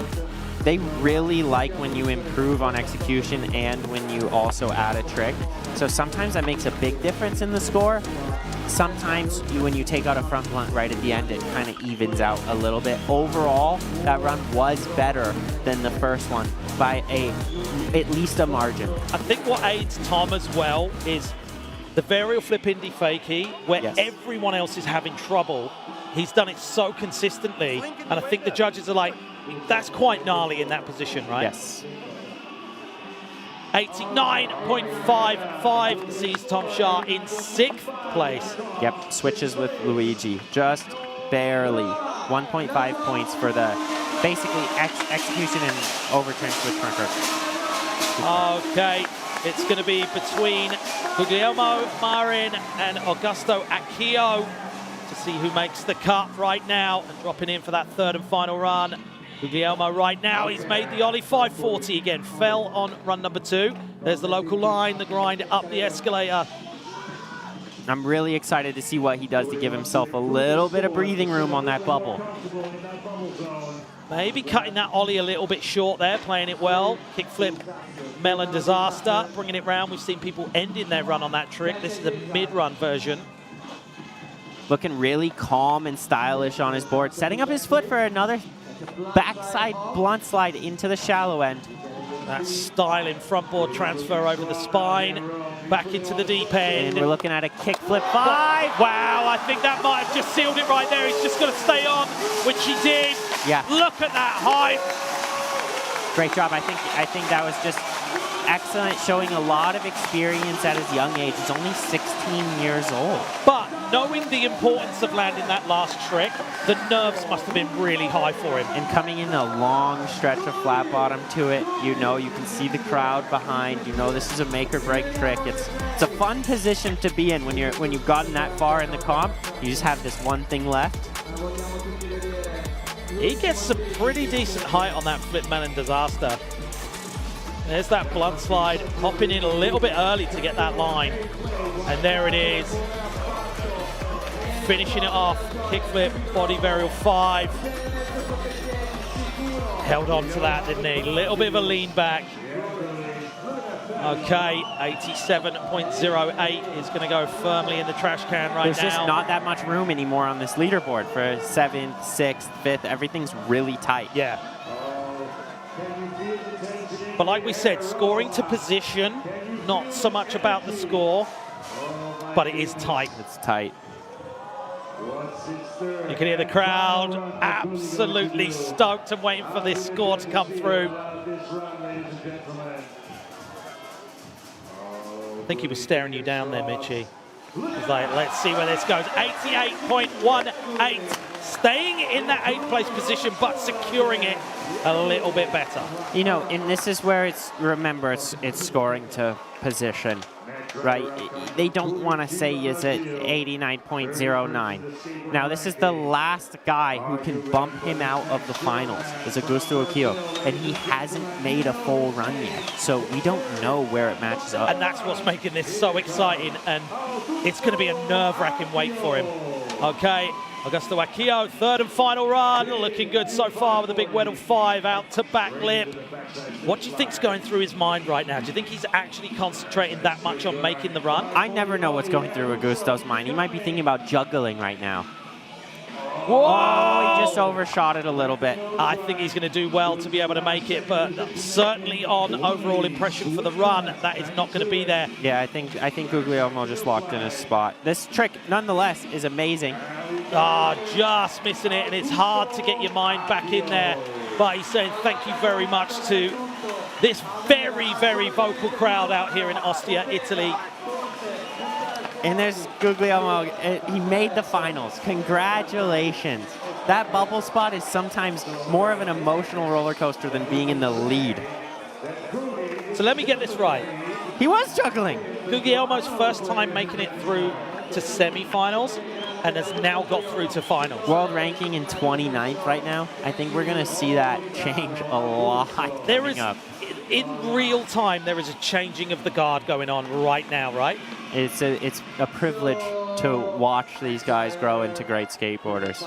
They really like when you improve on execution and when you also add a trick. So sometimes that makes a big difference in the score. Sometimes when you take out a front blunt right at the end, it kind of evens out a little bit. Overall, that run was better than the first one by at least a margin. I think what aids Tom as well is the varial flip Indy fakie, where everyone else is having trouble. He's done it so consistently, and I think the judges are like, that's quite gnarly in that position, right? Yes. 89.55 sees Tom Shar in 6th place. Yep, switches with Luigi, just barely. 1.5 points for the basically execution and overturn switch front crook. Okay, it's going to be between Guglielmo Marin and Augusto Acchio to see who makes the cut right now, and dropping in for that third and final run. Guglielmo right now, he's made the Ollie 540 again, fell on run number 2. There's the local line, the grind up the escalator. I'm really excited to see what he does to give himself a little bit of breathing room on that bubble. Maybe cutting that ollie a little bit short there, playing it well. Kickflip, melon disaster, bringing it round. We've seen people ending their run on that trick. This is a mid-run version. Looking really calm and stylish on his board. Setting up his foot for another backside blunt slide into the shallow end. That styling front board transfer over the spine, back into the deep end. And we're looking at a kickflip 5. Wow, I think that might have just sealed it right there. He's just going to stay on, which he did. Yeah. Look at that height. Great job. I think that was just excellent, showing a lot of experience at his young age. He's only 16 years old. But knowing the importance of landing that last trick, the nerves must have been really high for him. And coming in a long stretch of flat bottom to it, you know, you can see the crowd behind. You know, this is a make or break trick. It's a fun position to be in when you've gotten that far in the comp. You just have this one thing left. He gets some pretty decent height on that flip melon disaster. There's that blunt slide, hopping in a little bit early to get that line. And there it is. Finishing it off, kickflip, body varial 5. Held on to that, didn't he? Little bit of a lean back. Okay, 87.08 is going to go firmly in the trash can right now. There's just not that much room anymore on this leaderboard for 7th, 6th, 5th. Everything's really tight. Yeah. But like we said, scoring to position, not so much about the score, but it is tight. It's tight. You can hear the crowd absolutely stoked and waiting for this score to come through. I think he was staring you down there, Mitchie. He's like, let's see where this goes. 88.18. Staying in that 8th place position, but securing it a little bit better. You know, and this is where remember, it's scoring to position, right? They don't want to say is it 89.09. Now, this is the last guy who can bump him out of the finals, is Augusto Akio, and he hasn't made a full run yet. So we don't know where it matches up. And that's what's making this so exciting, and it's going to be a nerve-wracking wait for him. Okay. Augusto Akio, 3rd and final run, looking good so far with a big Weddle 5 out to back lip. What do you think's going through his mind right now? Do you think he's actually concentrating that much on making the run? I never know what's going through Augusto's mind. He might be thinking about juggling right now. Whoa! Oh, he just overshot it a little bit. I think he's going to do well to be able to make it, but certainly on overall impression for the run, that is not going to be there. Yeah, I think Guglielmo just locked in his spot. This trick, nonetheless, is amazing. Ah, just missing it, and it's hard to get your mind back in there. But he's saying thank you very much to this very, very vocal crowd out here in Ostia, Italy. And there's Guglielmo. He made the finals. Congratulations. That bubble spot is sometimes more of an emotional roller coaster than being in the lead. So let me get this right. He was juggling. Guglielmo's first time making it through to semifinals and has now got through to finals. World ranking in 29th right now. I think we're going to see that change a lot coming up. In real time, there is a changing of the guard going on right now, right? It's a privilege to watch these guys grow into great skateboarders.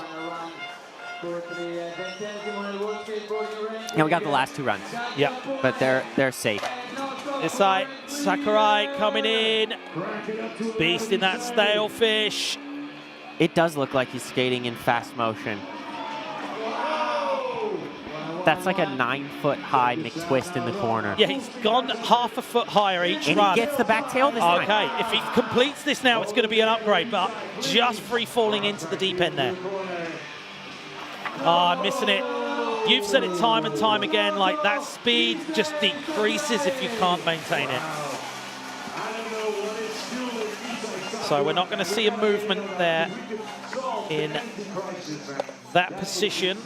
And we got the last 2 runs. Yeah. But they're safe. This side, Sakurai coming in. Beast in that stale fish. It does look like he's skating in fast motion. That's like a 9-foot high McTwist in the corner. Yeah, he's gone half a foot higher each and run. He gets the back tail this time. Okay, if he completes this now, it's going to be an upgrade, but just free falling into the deep end there. I'm missing it. You've said it time and time again, like that speed just decreases if you can't maintain it. So we're not going to see a movement there in that position.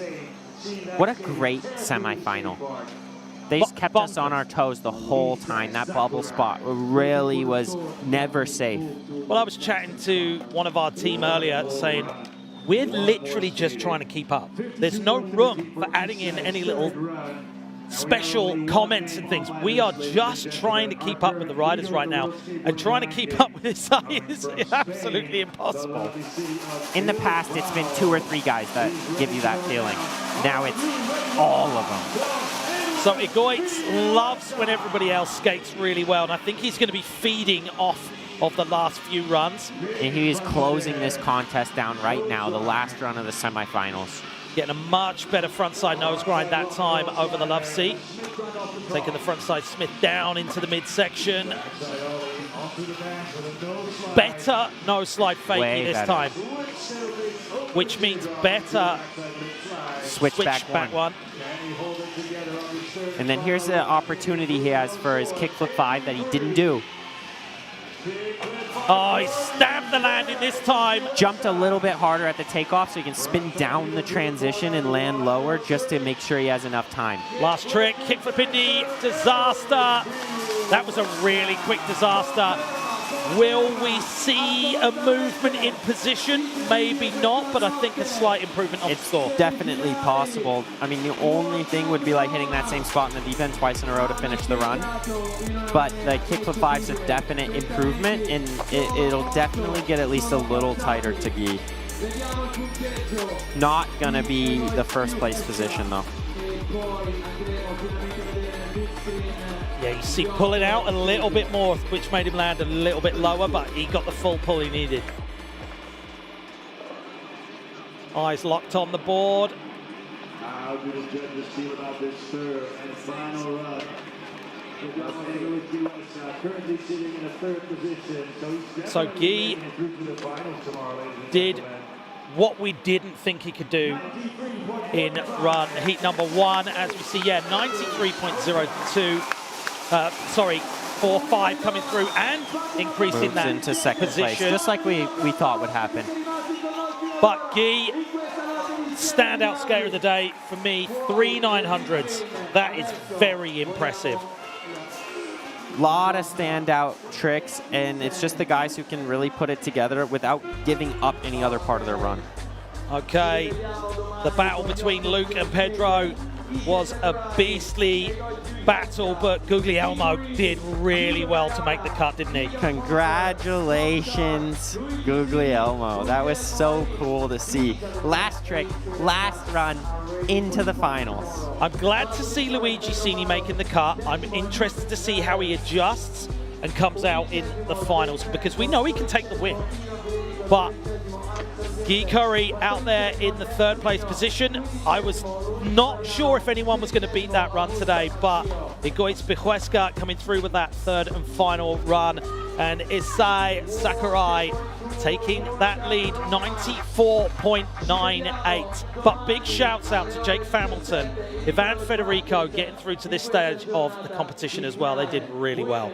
What a great semifinal. They just kept us on our toes the whole time. That bubble spot really was never safe. Well, I was chatting to one of our team earlier saying, we're literally just trying to keep up. There's no room for adding in any little special comments and things. We are just trying to keep up with the riders right now, and trying to keep up with this is absolutely impossible. In the past, it's been 2 or 3 guys that give you that feeling. Now it's all of them. So Igoitz loves when everybody else skates really well, and I think he's going to be feeding off of the last few runs. And he is closing this contest down right now, the last run of the semifinals. Getting a much better frontside nose grind that time over the love seat. Taking the frontside Smith down into the midsection. Better nose slide fakie this time, which means better switch back one. And then here's the opportunity he has for his kickflip 5 that he didn't do. Oh, he stabbed the landing this time. Jumped a little bit harder at the takeoff so he can spin down the transition and land lower just to make sure he has enough time. Last trick, kickflip indie, disaster. That was a really quick disaster. Will we see a movement in position? Maybe not, but I think a slight improvement on the score. It's definitely possible. I mean, the only thing would be like hitting that same spot in the deep end twice in a row to finish the run. But the kickflip 5 is a definite improvement, and it'll definitely get at least a little tighter to Guy. Not gonna be the first place position though. Yeah, you see pulling out a little bit more, which made him land a little bit lower, but he got the full pull he needed. Eyes locked on the board. How do the judges feel about this third and final run? Currently sitting in a third position, so Guy did what we didn't think he could do in run heat number 1. As we see, yeah, 93.02. 4.5 coming through and increasing Moves that into second position. place, just like we thought would happen. But Guy, standout skater of the day for me, 3 900s. That is very impressive. Lot of standout tricks, and it's just the guys who can really put it together without giving up any other part of their run. Okay, the battle between Luke and Pedro was a beastly battle, but Guglielmo did really well to make the cut, didn't he? Congratulations, Guglielmo. That was so cool to see. Last trick, last run into the finals. I'm glad to see Luigi Cini making the cut. I'm interested to see how he adjusts and comes out in the finals, because we know he can take the win. But Guy Curry out there in the 3rd place position. I was not sure if anyone was going to beat that run today, but Igoitz Bihuesca coming through with that 3rd and final run, and Isai Sakurai taking that lead, 94.98. But big shouts out to Jake Hamilton, Ivan Federico getting through to this stage of the competition as well. They did really well.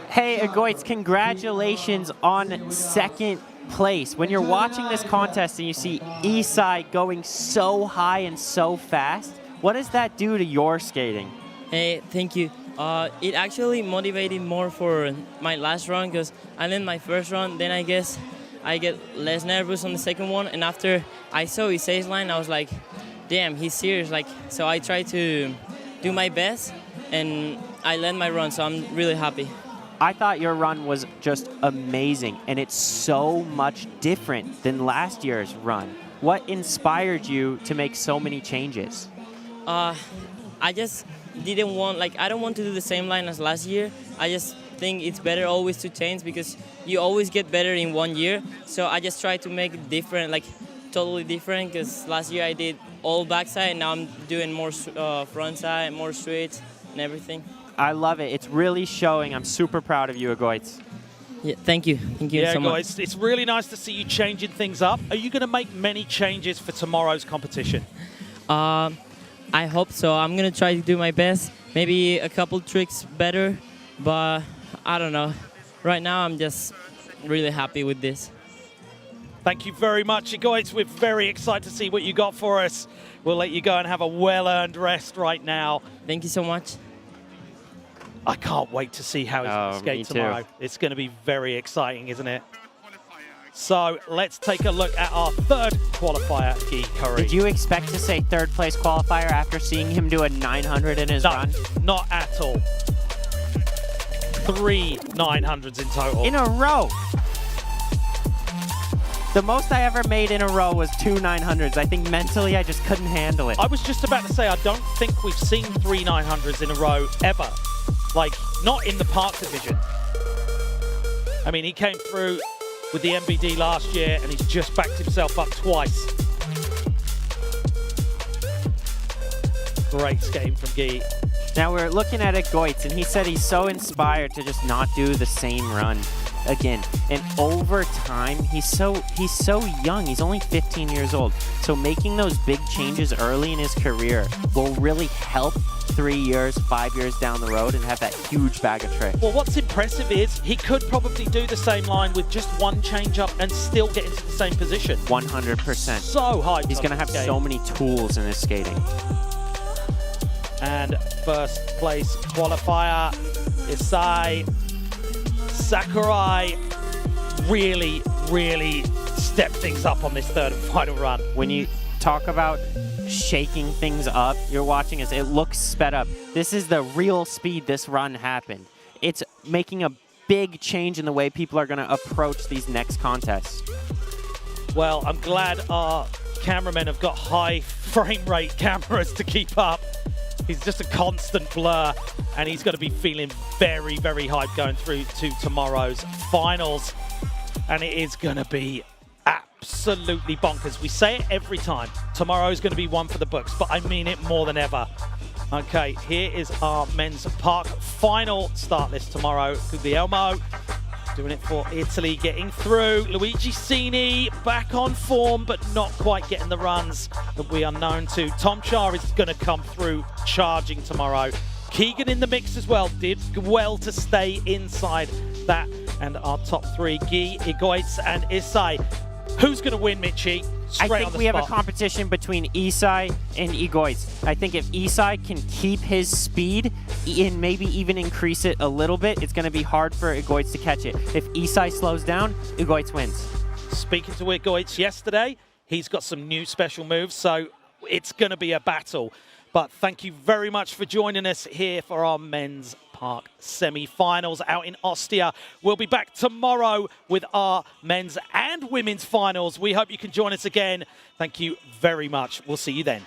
Hey, Igoitz, congratulations on 2nd place. When you're watching this contest and you see Isai going so high and so fast, what does that do to your skating? Hey, thank you. It actually motivated more for my last run, because I did my first run, then I guess I get less nervous on the second one, and after I saw Isai's line, I was like, damn, he's serious. Like, so I tried to do my best, and I led my run, so I'm really happy. I thought your run was just amazing, and it's so much different than last year's run. What inspired you to make so many changes? I just didn't want, like, I don't want to do the same line as last year. I just think it's better always to change, because you always get better in 1 year. So I just try to make it different, like totally different, because last year I did all backside, and now I'm doing more front side, more switch and everything. I love it. It's really showing. I'm super proud of you, Igoitz. Yeah, thank you. Thank you so much. Guys, it's really nice to see you changing things up. Are you going to make many changes for tomorrow's competition? I hope so. I'm going to try to do my best. Maybe a couple tricks better, but I don't know. Right now, I'm just really happy with this. Thank you very much, guys. We're very excited to see what you got for us. We'll let you go and have a well-earned rest right now. Thank you so much. I can't wait to see how he's going to skate tomorrow. It's going to be very exciting, isn't it? So let's take a look at our third qualifier, Guy Curry. Did you expect to say third place qualifier after seeing him do a 900 in his run? Not at all. 3 900s in total. In a row. The most I ever made in a row was 2 900s. I think mentally I just couldn't handle it. I was just about to say, I don't think we've seen 3 900s in a row ever. Like, not in the park division. I mean, he came through with the MBD last year and he's just backed himself up twice. Great skating from Guy. Now we're looking at Goitz, and he said he's so inspired to just not do the same run again. And over time, he's so young. He's only 15 years old. So making those big changes early in his career will really help 3 years, 5 years down the road and have that huge bag of tricks. Well, what's impressive is he could probably do the same line with just one change up and still get into the same position. 100%. So high. He's going to have so many tools in his skating. And first place qualifier, Isai Sakurai really stepped things up on this third and final run. When you talk about shaking things up, you're watching as it looks sped up. This is the real speed this run happened. It's making a big change in the way people are going to approach these next contests. Well, I'm glad our cameramen have got high frame rate cameras to keep up. He's just a constant blur, and he's going to be feeling very hyped going through to tomorrow's finals. And it is going to be absolutely bonkers. We say it every time. Tomorrow is going to be one for the books, but I mean it more than ever. Okay, here is our men's park final start list tomorrow. Guglielmo doing it for Italy, getting through. Luigi Cini back on form, but not quite getting the runs that we are known to. Tom Char is going to come through charging tomorrow. Keegan in the mix as well, did well to stay inside that. And our top three, Guy, Igoitz, and Isai. Who's going to win, Mitchie? I think we have a competition between Isai and Igoitz. I think if Isai can keep his speed and maybe even increase it a little bit, it's going to be hard for Igoitz to catch it. If Isai slows down, Igoitz wins. Speaking to Igoitz yesterday, he's got some new special moves, so it's going to be a battle. But thank you very much for joining us here for our men's park semi-finals out in Ostia. We'll be back tomorrow with our men's and women's finals. We hope you can join us again. Thank you very much. We'll see you then.